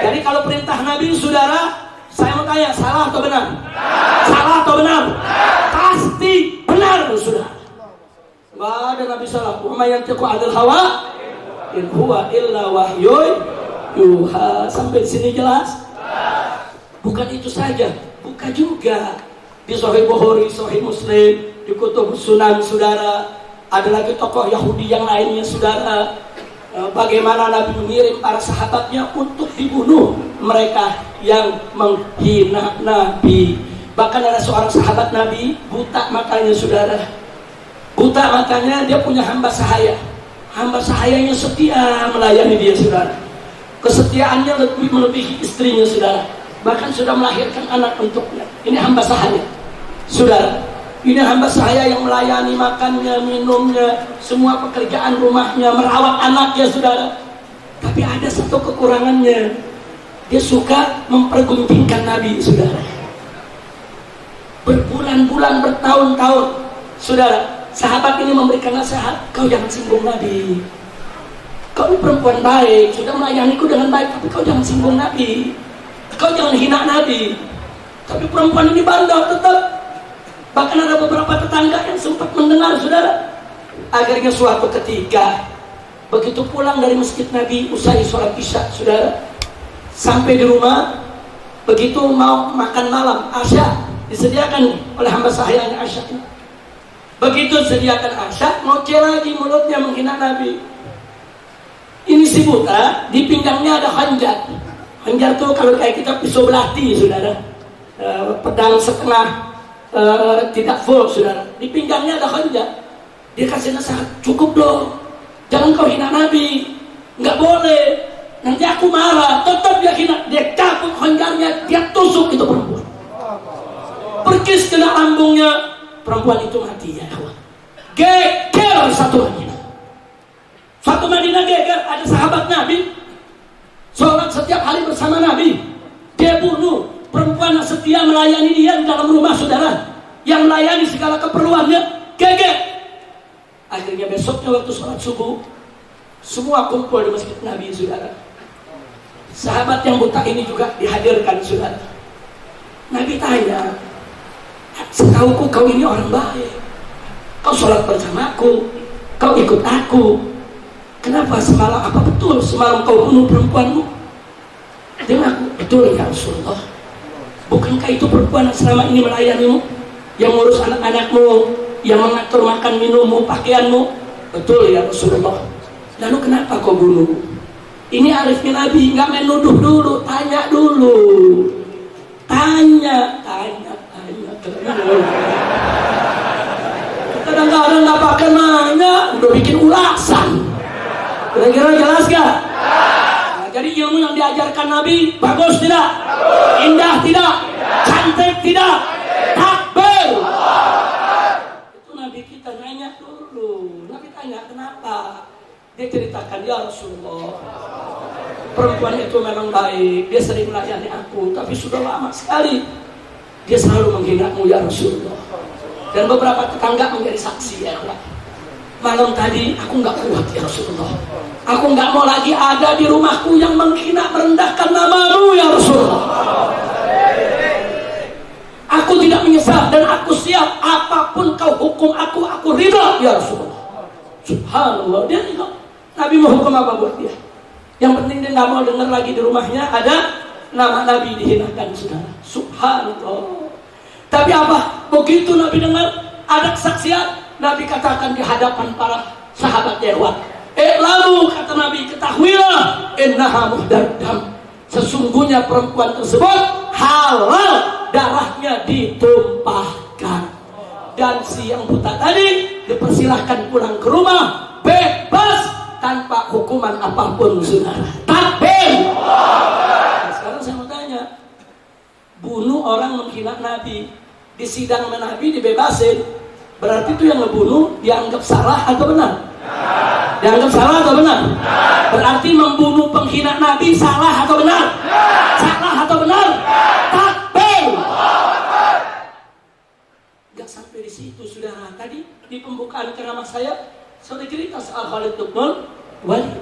Jadi kalau perintah Nabi, saudara, saya mau tanya, salah atau benar? Salah atau benar? Pasti benar, saudara. Gak ada Nabi salah. Wa may yantiqu 'anil hawa in huwa illa wahyun yuha. Sampai sini jelas? Bukan itu saja, bukan juga. Di Sahih Bukhari, Sahih Muslim, di Kutub Sunan, saudara, ada lagi tokoh Yahudi yang lainnya, saudara. Bagaimana Nabi mengirim para sahabatnya untuk dibunuh mereka yang menghina Nabi. Bahkan ada seorang sahabat Nabi buta matanya, saudara. Buta matanya, dia punya hamba sahaya. Hamba sahayanya setia melayani dia, saudara. Kesetiaannya lebih melebihi istrinya, saudara. Bahkan sudah melahirkan anak untuknya. Ini hamba sahaya, saudara. Ini hamba saya yang melayani makannya, minumnya, semua pekerjaan rumahnya, merawat anaknya, saudara. Tapi ada satu kekurangannya, dia suka mempergunjingkan Nabi, saudara. Berbulan-bulan, bertahun-tahun, saudara, sahabat ini memberikan nasihat, kau jangan singgung Nabi. Kau ini perempuan baik, sudah melayaniku dengan baik, tapi kau jangan singgung Nabi. Kau jangan hina Nabi. Tapi perempuan ini bandel tetap. Bahkan ada beberapa tetangga yang sempat mendengar, saudara. Akhirnya suatu ketika, begitu pulang dari masjid Nabi usai sholat isya, saudara, sampai di rumah, begitu mau makan malam Asya, disediakan oleh hamba saya Asya. Begitu sediakan Asya, ngoceh lagi mulutnya menghina Nabi. Ini si buta, di pinggangnya ada hanjar. Hanjar tuh kalau kayak kita pisau belati, saudara, pedang setengah, tidak full, saudara. Di pinggangnya ada hanjar. Dia kasih nasihat, cukup dong, jangan kau hina Nabi, nggak boleh, nanti aku marah. Tetap dia hina, dia cabut hanjarnya, dia tusuk itu perempuan, perkis kena lambungnya, perempuan itu mati ya kawan. Geger satu Madinah geger. Ada sahabat Nabi sholat setiap hari bersama Nabi, dia bunuh perempuan yang setia melayani dia di dalam rumah, saudara, yang melayani segala keperluannya, geger. Akhirnya besoknya waktu sholat subuh, semua kumpul di masjid Nabi, saudara. Sahabat yang buta ini juga dihadirkan, saudara. Nabi tanya, setauku kau ini orang baik, kau sholat bersamaku, kau ikut aku, kenapa semalam, apa betul semalam kau bunuh perempuanmu? Dia mengaku, betul ya Rasulullah. Bukankah itu perempuan yang selama ini melayanimu, yang ngurus anak-anakmu, yang mengatur makan minummu, pakaianmu? Betul ya Rasulullah. Lalu kenapa kau bunuh? Ini arifnya Nabi, nggak main nuduh dulu, tanya dulu. Tanya. Kadang-kadang nggak pakai nanya, udah bikin ulasan. Kira-kira jelas gak? Nah, jadi ilmu yang diajarkan Nabi bagus tidak? Indah tidak? Cantik tidak? Takbir. Itu Nabi kita nanya dulu. Nabi tanya kenapa? Dia ceritakan, ya Rasulullah, perempuan itu memang baik, dia sering melayani aku, tapi sudah lama sekali dia selalu menghinamu ya Rasulullah. Dan beberapa tetangga menjadi saksi ya Allah. Malam tadi aku nggak kuat ya Rasulullah, aku nggak mau lagi ada di rumahku yang menghina merendahkan namamu ya Rasulullah. Aku tidak menyesal dan aku siap apapun kau hukum aku ridha ya Rasulullah. Subhanallah, dia tidak. Nabi mau hukum apa buat dia? Yang penting dia nggak mau dengar lagi di rumahnya ada nama Nabi dihinakan, saudara. Subhanallah. Tapi apa? Begitu Nabi dengar ada kesaksian, Nabi katakan di hadapan para sahabat Yahweh. Lalu kata Nabi, ketahuilah, innaha muhdardam. Sesungguhnya perempuan tersebut halal darahnya ditumpahkan. Dan si yang buta tadi dipersilahkan pulang ke rumah bebas tanpa hukuman apapun, saudara. Takbir. Nah, sekarang saya mau tanya, bunuh orang menghina Nabi, di sidang Nabi dibebasin, berarti itu yang ngebunuh dianggap salah atau benar? Dianggap salah atau benar? Berarti membunuh penghina Nabi salah atau benar? Salah atau benar? Takbir. Gak sampai di situ, saudara. Tadi di pembukaan ceramah saya sudah cerita soal Khalid bin Walid.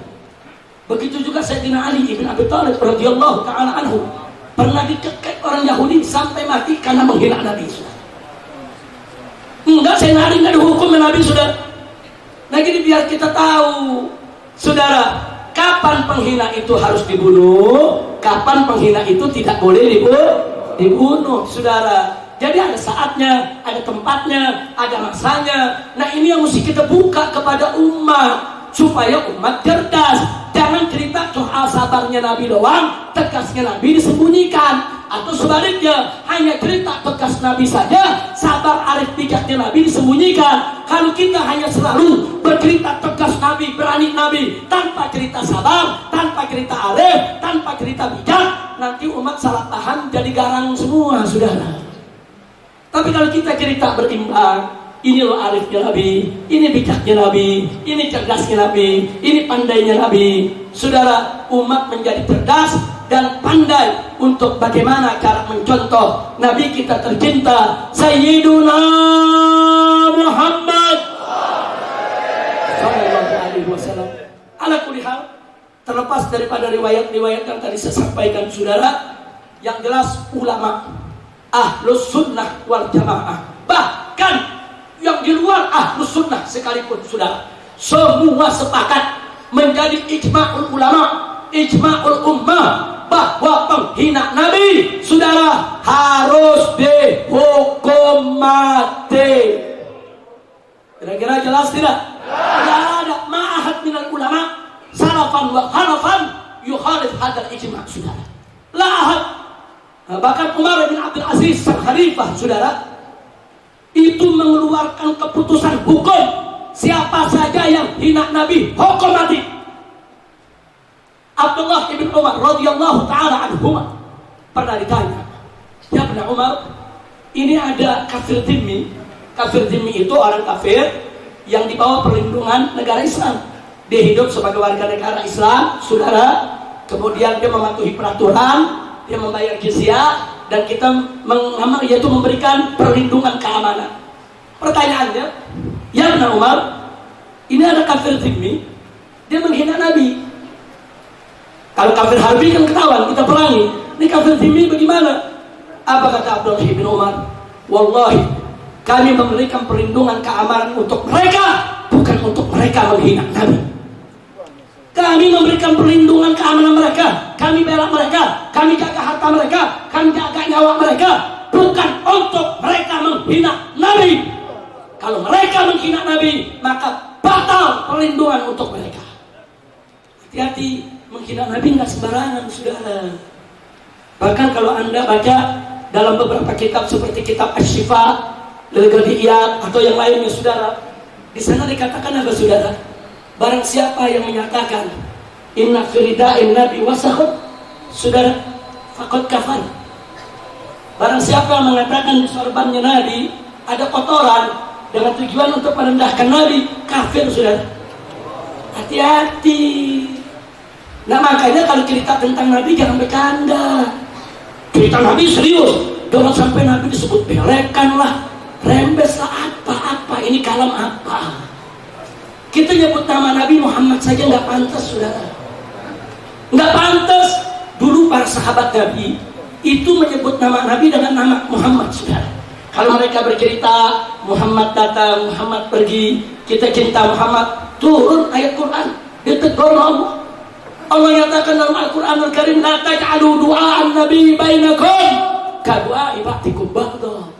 Begitu juga Sayyidina Ali bin Abi Thalib radhiyallahu ta'ala anhu pernah dicekek orang Yahudi sampai mati karena menghina Nabi, saudara. Enggak, Sayyidina Ali enggak dihukum Nabi, saudara. Nah, jadi biar kita tahu, saudara, kapan penghina itu harus dibunuh, kapan penghina itu tidak boleh dibunuh, saudara. Jadi ada saatnya, ada tempatnya, ada masanya. Nah, ini yang mesti kita buka kepada umat, supaya umat cerdas. Jangan cerita soal sabarnya Nabi doang, tegasnya Nabi disembunyikan. Atau sebaliknya, hanya cerita tegas Nabi saja, sabar arif bijaknya Nabi disembunyikan. Kalau kita hanya selalu bercerita tegas Nabi, berani Nabi, tanpa cerita sabar, tanpa cerita arif, tanpa cerita bijak, nanti umat salah paham jadi garang semua, saudara. Tapi kalau kita cerita berimbang, ini loh arifnya Nabi, ini bijaknya Nabi, ini cerdasnya Nabi, ini pandainya Nabi. Saudara, umat menjadi cerdas dan pandai untuk bagaimana cara mencontoh Nabi kita tercinta Sayyiduna Muhammad sallallahu alaihi wasallam. Ala kulli hal, terlepas daripada riwayat-riwayat yang tadi saya sampaikan saudara, yang jelas ulama Ahlus Sunnah wal Jamaah, bahkan yang di luar Ahlus Sunnah sekalipun saudara, semua sepakat menjadi ijma'ul ulama, ijma'ul ummah, bahwa penghina Nabi saudara harus dihukum mati. Kira-kira jelas tidak? Tidak ada ma'ahad minal ulama salafan wa khalafan yukhalif hadal ijma' saudara. La ahad. Bahkan Umar bin Abdul Aziz sang khalifah saudara itu mengeluarkan keputusan hukum, siapa saja yang hina Nabi hukum mati. Abdullah ibn Umar radhiyallahu taala anhuma pernah ditanya, ya Ibn Umar, ini ada kafir dhimmi. Kafir dhimmi itu orang kafir yang di bawah perlindungan negara Islam. Dia hidup sebagai warga negara Islam, saudara. Kemudian dia mematuhi peraturan, dia membayar jizyah, dan kita mengamal, yaitu memberikan perlindungan keamanan. Pertanyaannya, ya Ibn Umar, ini ada kafir dhimmi, dia menghina Nabi. Kalau kafir harbi kan ketahuan, kita perangi. Ini kafir dhimmi bagaimana? Apa kata Abdullah bin Umar? Wallahi, kami memberikan perlindungan keamanan untuk mereka, bukan untuk mereka menghina Nabi. Kami memberikan perlindungan keamanan mereka, kami bela mereka, kami jaga harta mereka, kami jaga nyawa mereka, bukan untuk mereka menghina Nabi. Kalau mereka menghina Nabi, maka batal perlindungan untuk mereka. Hati-hati, menghina Nabi nggak sembarangan, saudara. Bahkan kalau Anda baca dalam beberapa kitab seperti kitab Asy-Syifa, Al-Ghadiyat atau yang lainnya, saudara, di sana dikatakan apa, saudara? Barang siapa yang menyatakan inna firida'in Nabi wasakhut, saudara, faqad kafar. Barang siapa yang mengatakan di sorbannya Nabi ada kotoran dengan tujuan untuk merendahkan Nabi, kafir, saudara. Hati-hati. Nah makanya kalau cerita tentang Nabi jangan bercanda. Cerita Nabi serius, jangan sampai Nabi disebut belekan lah, rembes lah, apa-apa, ini kalam apa. Kita nyebut nama Nabi Muhammad saja nggak pantas, saudara. Nggak pantas. Dulu para sahabat Nabi itu menyebut nama Nabi dengan nama Muhammad, saudara. Kalau mereka bercerita Muhammad datang, Muhammad pergi, kita cinta Muhammad, turun ayat Quran, ditegur Allah. Allah nyatakan dalam Al-Quran Al-Karim, la taj'alu du'a'an nabi bainakum ka du'a'i ba'dikum ba'da.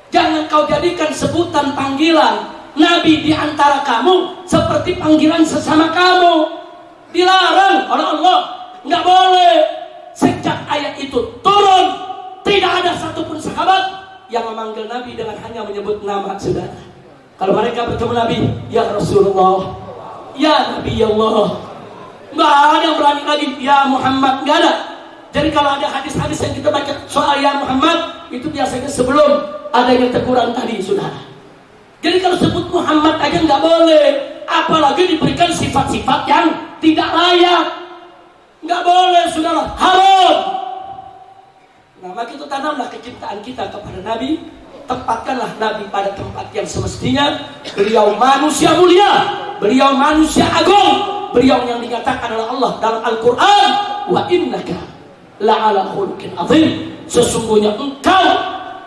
Jangan kau jadikan sebutan panggilan Nabi di antara kamu seperti panggilan sesama kamu. Dilarang oleh Allah, nggak boleh. Sejak ayat itu turun, tidak ada satupun sahabat yang memanggil Nabi dengan hanya menyebut nama, saudara. Kalau mereka bertemu Nabi, ya Rasulullah, ya Nabi Allah, nggak ada yang berani lagi ya Muhammad, nggak ada. Jadi kalau ada hadis-hadis yang kita baca soal ya Muhammad, itu biasanya sebelum adanya teguran tadi, saudara. Jadi kalau sebut Muhammad aja nggak boleh, apalagi diberikan sifat-sifat yang tidak layak, nggak boleh, saudara, haram. Nah, maka itu tanamlah kecintaan kita kepada Nabi, tempatkanlah Nabi pada tempat yang semestinya. Beliau manusia mulia, beliau manusia agung, beliau yang dinyatakan oleh Allah dalam Al-Quran, wa innaka la'ala khuluqin azim. Sesungguhnya engkau,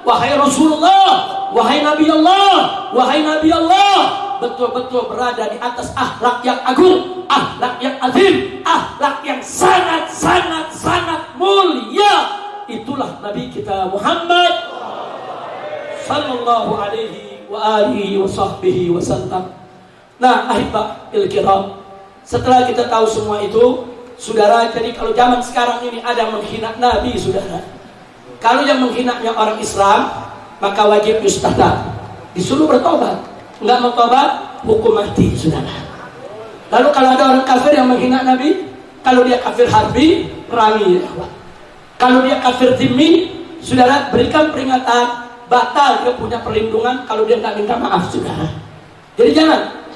wahai Rasulullah, wahai Nabi Allah, wahai Nabi Allah, betul-betul berada di atas akhlak yang agung, akhlak yang azim, akhlak yang sangat mulia. Itulah Nabi kita Muhammad sallallahu alaihi wa alihi wa sahbihi wasallam. Nah, ahibbahil kiram, setelah kita tahu semua itu, saudara, jadi kalau zaman sekarang ini ada yang menghina Nabi, saudara, kalau yang menghinanya orang Islam, maka wajib yustadab, disuruh bertobat. Enggak mau tobat, hukum mati, saudara. Lalu kalau ada orang kafir yang menghina Nabi, kalau dia kafir harbi, perangi. Kalau dia kafir dhimmi, saudara, berikan peringatan batal dia punya perlindungan kalau dia nggak minta maaf, saudara. Jadi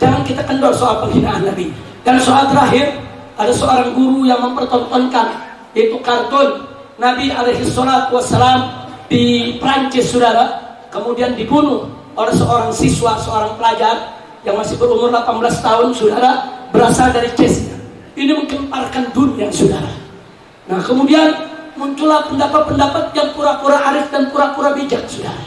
jangan kita kendor soal penghinaan Nabi. Dan soal terakhir, ada seorang guru yang mempertontonkan yaitu kartun Nabi alaihi salatu wassalam di Prancis, saudara, kemudian dibunuh oleh seorang siswa, seorang pelajar yang masih berumur 18 tahun, saudara, berasal dari Chechnya. Ini menggemparkan dunia, saudara. Nah, kemudian muncullah pendapat-pendapat yang pura-pura arif dan pura-pura bijak, saudara.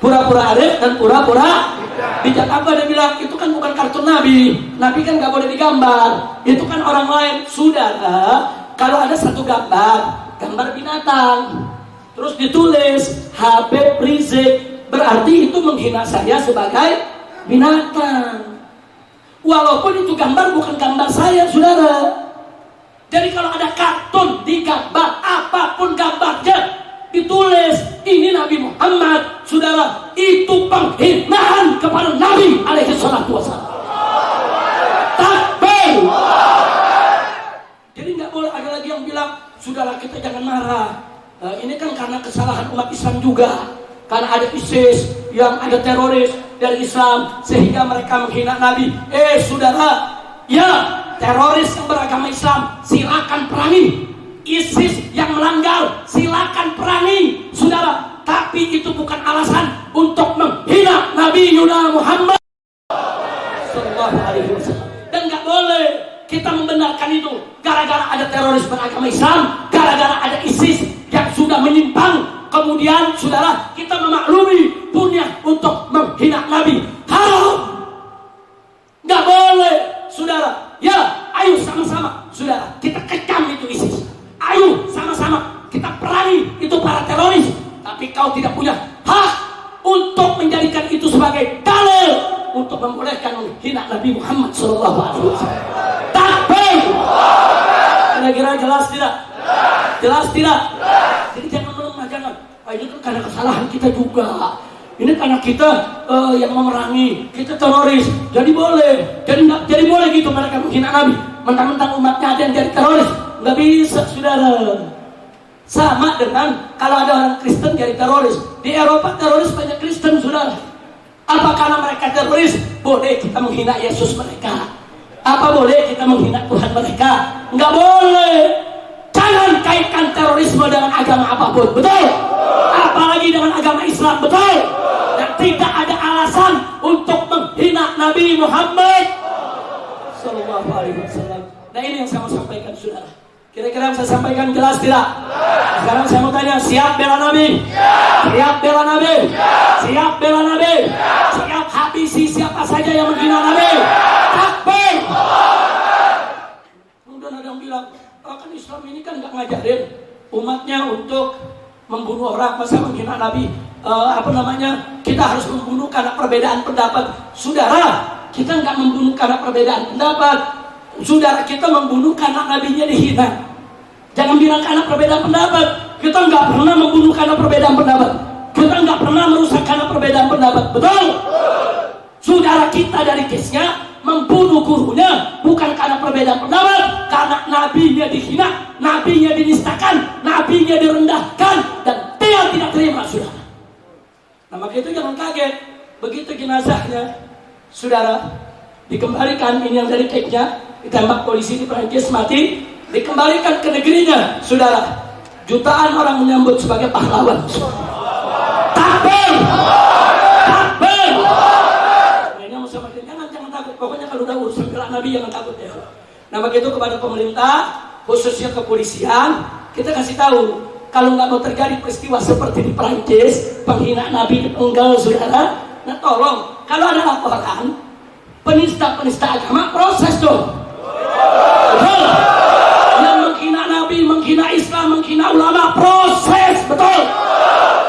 Pura-pura arif dan pura-pura bijak. Apa dia bilang? Itu kan bukan kartun Nabi. Nabi kan nggak boleh digambar. Itu kan orang lain, saudara. Kalau ada satu gambar binatang, terus ditulis Habib Rizik, berarti itu menghina saya sebagai binatang. Walaupun itu gambar bukan gambar saya, saudara. Jadi kalau ada kartun digambar, apapun gambarnya, ditulis ini Nabi Muhammad, saudara, itu penghinaan kepada Nabi alaihi salatu wassalam. Takbir. Jadi nggak boleh ada lagi yang bilang, saudara, kita jangan marah. Ini kan karena kesalahan umat Islam juga. Karena ada ISIS yang ada teroris dari Islam sehingga mereka menghina Nabi. Saudara, ya, teroris yang beragama Islam silakan perangi. ISIS yang melanggar silakan perangi, saudara. Tapi itu bukan alasan untuk menghina Nabi Yuna Muhammad sallallahu alaihi wasallam. Dan nggak boleh kita membenarkan itu gara-gara ada teroris beragama Islam, gara-gara ada ISIS yang sudah menyimpang, kemudian saudara kita memaklumi punya untuk menghina Nabi. Haram, nggak boleh, saudara. Ya, ayo sama-sama, saudara, kita kecam itu ISIS. Ayo sama-sama kita perangi itu para teroris. Tapi kau tidak punya hak untuk menjadikan itu sebagai dalil untuk membolehkan menghina Nabi Muhammad SAW. Takbir. Kira-kira jelas tidak? Jelas tidak? Jadi jangan melemah, jangan. Ini kan karena kesalahan kita juga. Ini karena kita yang memerangi, kita teroris. Jadi boleh. Jadi boleh gitu mereka menghina Nabi. Mentang-mentang umatnya ada yang jadi teroris. Nggak bisa, saudara. Sama dengan kalau ada orang Kristen jadi teroris. Di Eropa teroris banyak Kristen, saudara. Apa karena mereka teroris boleh kita menghina Yesus mereka? Apa boleh kita menghina Tuhan mereka? Nggak boleh. Jangan kaitkan terorisme dengan agama apapun, betul? Apalagi dengan agama Islam, betul? Dan tidak ada alasan untuk menghina Nabi Muhammad sallallahu alaihi wasallam. Nah, ini yang saya mau sampaikan, saudara. Kira-kira yang saya sampaikan jelas tidak? Sekarang saya mau tanya, siap bela Nabi? Siap bela Nabi? Siap bela Nabi? Siap habisi siapa saja yang menghina Nabi? Takbir! Kemudian ada yang bilang, kan Islam ini kan nggak ngajarin umatnya untuk membunuh orang, masa menghina Nabi? Kita harus membunuh karena perbedaan pendapat. Saudara, kita nggak membunuh karena perbedaan pendapat. Saudara, kita membunuh karena nabinya dihina. Jangan bilang karena perbedaan pendapat. Kita nggak pernah membunuh karena perbedaan pendapat. Kita nggak pernah merusak karena perbedaan pendapat. Betul? Saudara kita dari Chechnya membunuh gurunya bukan karena perbedaan pendapat, karena nabinya dihina, nabinya dinistakan, nabinya direndahkan, dan dia tidak terima, saudara. Nah, maka itu jangan kaget. Begitu jenazahnya, saudara, dikembalikan, ini yang dari Chechnya, ditembak polisi di Prancis, mati, dikembalikan ke negerinya, saudara. Jutaan orang menyambut sebagai pahlawan. Takbir! Takbir! Ini mau sama dia, jangan takut. Pokoknya kalau udah urusan bela Nabi jangan takut ya. Nah, begitu kepada pemerintah, khususnya kepolisian, kita kasih tahu, kalau nggak mau terjadi peristiwa seperti di Prancis, penghinaan Nabi dipenggal, saudara. Nah, tolong, kalau ada laporan penista-penista agama, proses dong. Betul? Yang menghina Nabi, menghina Islam, menghina ulama, proses, betul?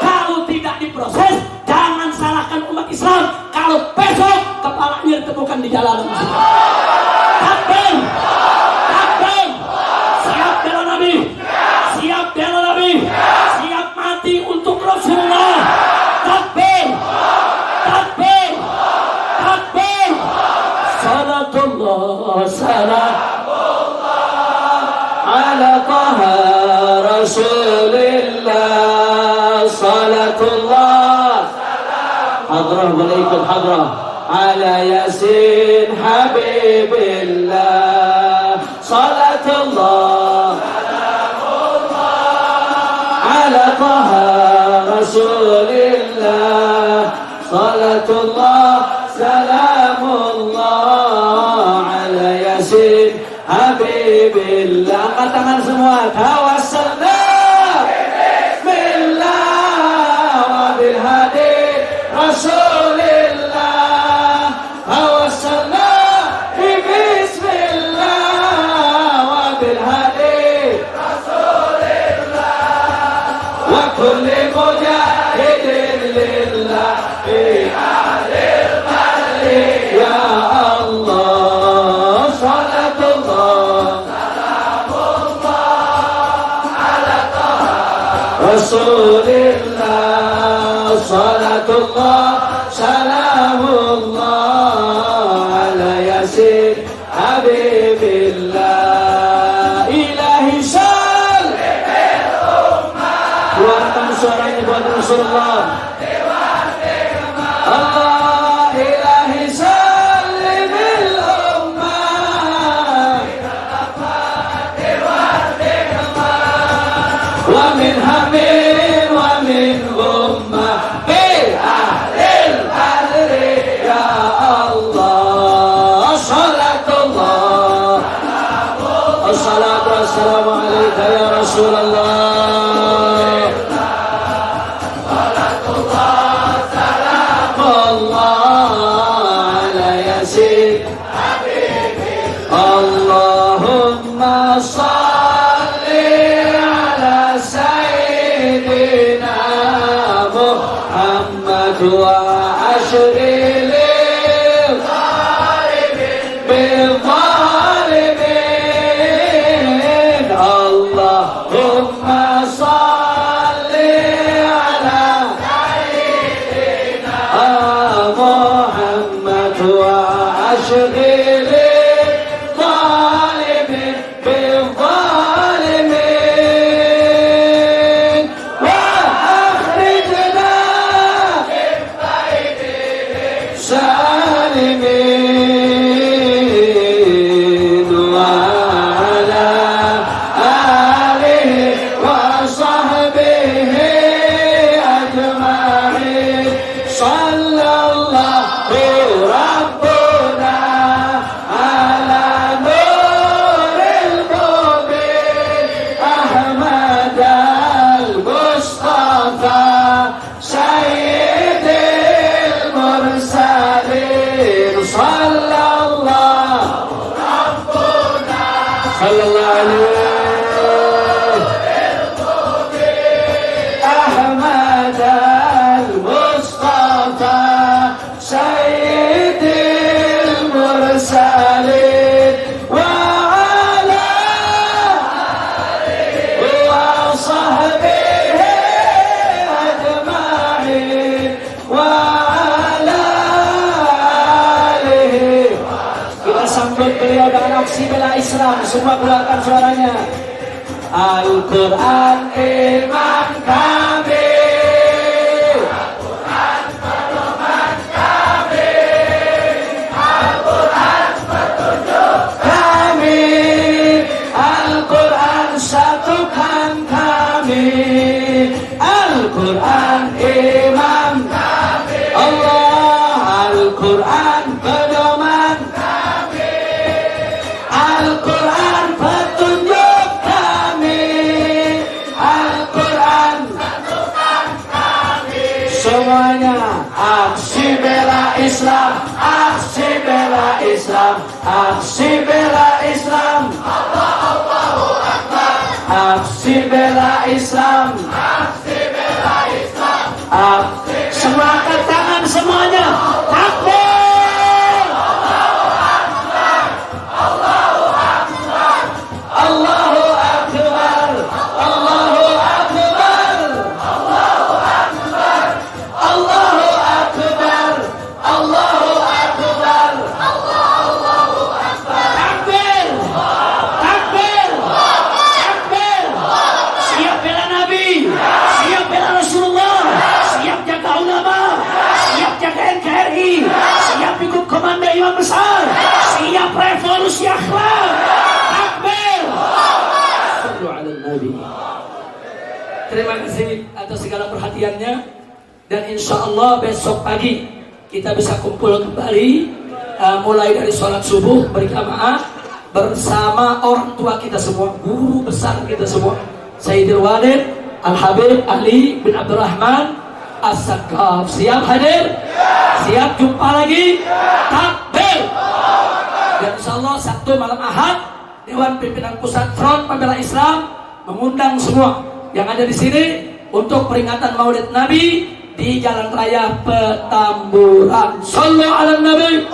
Kalau tidak diproses, jangan salahkan umat Islam. Kalau besok kepalanya ditemukan di jalanan. Takbir! Takbir! Siap bela Nabi, siap bela Nabi, siap mati untuk Rasulullah. Takbir! Takbir! Takbir! Salatullah, salamullah ala taha Rasulillah, salat salatullah. Hadrah boleh ikut hadrah. Ala Yasin Habibillah. Salatullah. Ala Taha Rasulillah. Salatullah. Salamullah. Ala Yasin Habibillah. Angkat tangan semua. Tawassalna billah wa bil hadi Rasulillah. Tawassalna bi bismillah wa bil hadi Rasulillah. Wa kulli mujahidin lillah fi ahlil mahli ya Allah. Salatullah Rasulillah. Salatullah Salamullah ala Yasin Habibillah. Ilahi sal keluarkan suaranya buat Rasulullah. Allah ilahi salimil ummah wa min hamil wa min ummah bi ahlil hadri ya Allah. Salatullah assalatu wassalamu alaika ya Rasulullah. Allahumma salli ala sayyidina Muhammad wa ashril bil-zalimin. Allahumma salli ala sayyidina Muhammad wa ashril aksi bela Islam. Semua keluarkan suaranya. Al-Quran iman kami, Al-Quran pedoman kami, Al-Quran petunjuk kami, Al-Quran satukan kami, Al-Quran imam kami, Allah Al-Quran pedoman kami, Al-Quran petunjuk kami, Al-Quran satukan kami. Semuanya aksi bela Islam, aksi bela Islam, aksi bela Islam, Allah Allahu Akbar. Aksi bela Islam, aksi bela Islam, semua angkat tangan semuanya. Takbir, Allahu Akbar, Allahu Akbar, Allahu Akbar, Allahu Akbar, Allahu Akbar, Allahu Akbar, Allahu Akbar, Allahu Akbar. Takbir, takbir, takbir. Siap bela Nabi, siap bela Rasulullah, terima kasih atas segala perhatiannya. Dan insya Allah besok pagi kita bisa kumpul kembali, mulai dari sholat subuh berjamaah bersama orang tua kita semua, guru besar kita semua, Sayyidul Walid Al-Habib Ali bin Abdurrahman As-Sakaf. Siap hadir? Siap jumpa lagi? Takbir! Dan insya Allah Sabtu malam Ahad, Dewan Pimpinan Pusat Front Pembela Islam mengundang semua yang ada di sini untuk peringatan Maulid Nabi di Jalan Raya Petamburan. Sallu ala Nabi.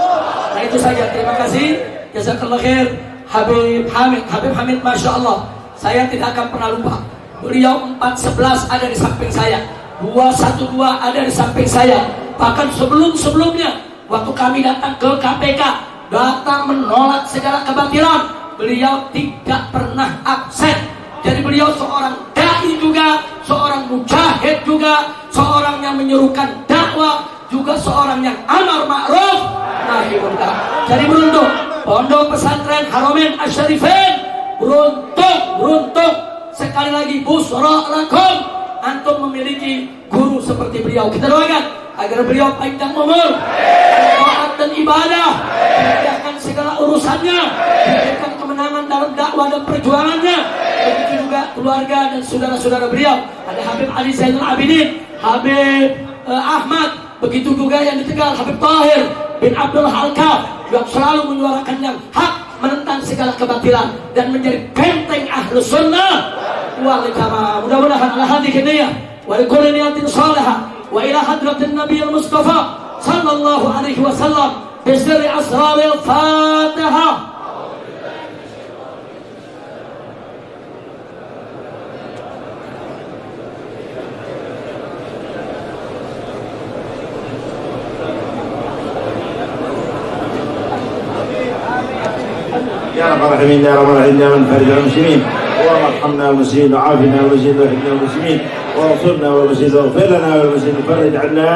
Nah itu saja, terima kasih. Jazakallah khair. Habib Hamid, Masya Allah, saya tidak akan pernah lupa. Beliau 411 ada di samping saya, 212 ada di samping saya. Bahkan sebelumnya waktu kami datang ke KPK, datang menolak segala kebatilan, beliau tidak pernah absen. Jadi beliau seorang dai juga, seorang mujahid juga, seorang yang menyerukan dakwah, juga seorang yang amar ma'ruf nahi munkar. Jadi beruntung Pondok Pesantren Haramain Asy-Syarifain, beruntung sekali lagi, busra lakum, antum memiliki guru seperti beliau. Kita doakan agar beliau panjang umur, taat dan ibadah, dimudahkan segala urusannya, diberikan kemenangan dalam dakwah dan perjuangannya. Begitu juga keluarga dan saudara-saudara beliau. Ada Habib Ali Zainul Abidin, Habib Ahmad, begitu juga yang di Tegal Habib Tahir bin Abdullah Al-Kaf, yang selalu menyuarakan yang hak, menentang segala kebatilan dan menjadi benteng Ahlus Sunnah wal Jamaah. Mudah-mudahan ala hadhihi niyyah wa likulli niyatin salihah wa ila hadratin Nabiyil Mustafa sallallahu alaihi wasallam bi sirri asraril Fatihah. يا رب الراحمين يا رب الراحمين يا من فرج المسلمين، اللهم ارحمنا المسلمين وعافنا المسلمين وحفظنا المسلمين وانصرنا والمسلمين واغفر لنا والمسلمين فرج عنا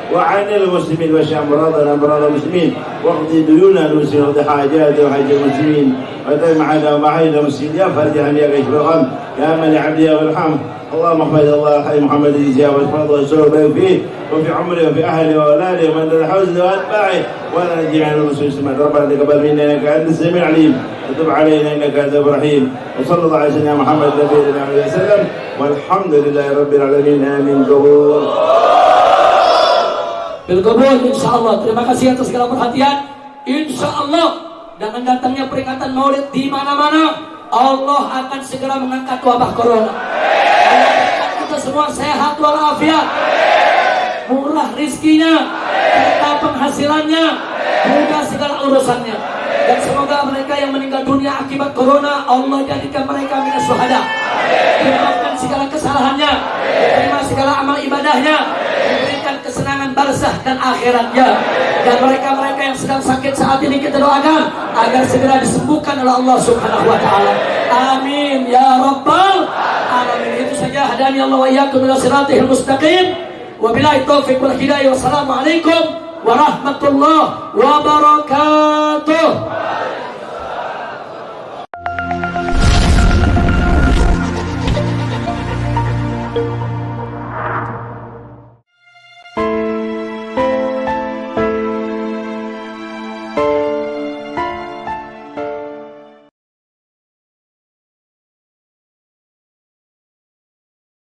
وعن المسلمين واشف امراضنا امراض المسلمين واقض ديوننا المسلمين واقض حاجات وحاجات المسلمين وتم معنا ومعين المسلمين يا فرج عن يا كاشف الغم يا من عبدي يا الرحم. اللهم احفظ الله حي محمد الجزاء واحفظه وسوء فيه وفي عمره وفي اهله واولاده ومن ذا حوزه واتباعه ولا نجي عن المسلمين. ربنا تقبل منا انك انت السميع العليم وتب علينا انك انت الرحيم. وصلى الله على سيدنا محمد نبينا عليه وسلم والحمد لله رب العالمين. امين. قبول Bilqabul insyaallah. Terima kasih atas segala perhatian. Insyaallah dengan datangnya peringatan Maulid di mana-mana, Allah akan segera mengangkat wabah corona. Kita semua sehat walafiat, murah rizkinya, serta penghasilannya, mudah segala urusannya. Dan semoga mereka yang meninggal dunia akibat corona, Allah jadikan mereka minas syuhada, dimaafkan segala kesalahannya, diterima segala amal ibadahnya, diberikan kesenangan barzah dan akhiratnya. Dan mereka-mereka yang sedang sakit saat ini kita doakan agar segera disembuhkan oleh Allah Subhanahu wa taala. Amin ya rabbal alamin. Itu saja, hadani Allah wa iyyakum ila siratal mustaqim. Wabillahi taufiq wal hidayah. Wassalamualaikum warahmatullahi wabarakatuh.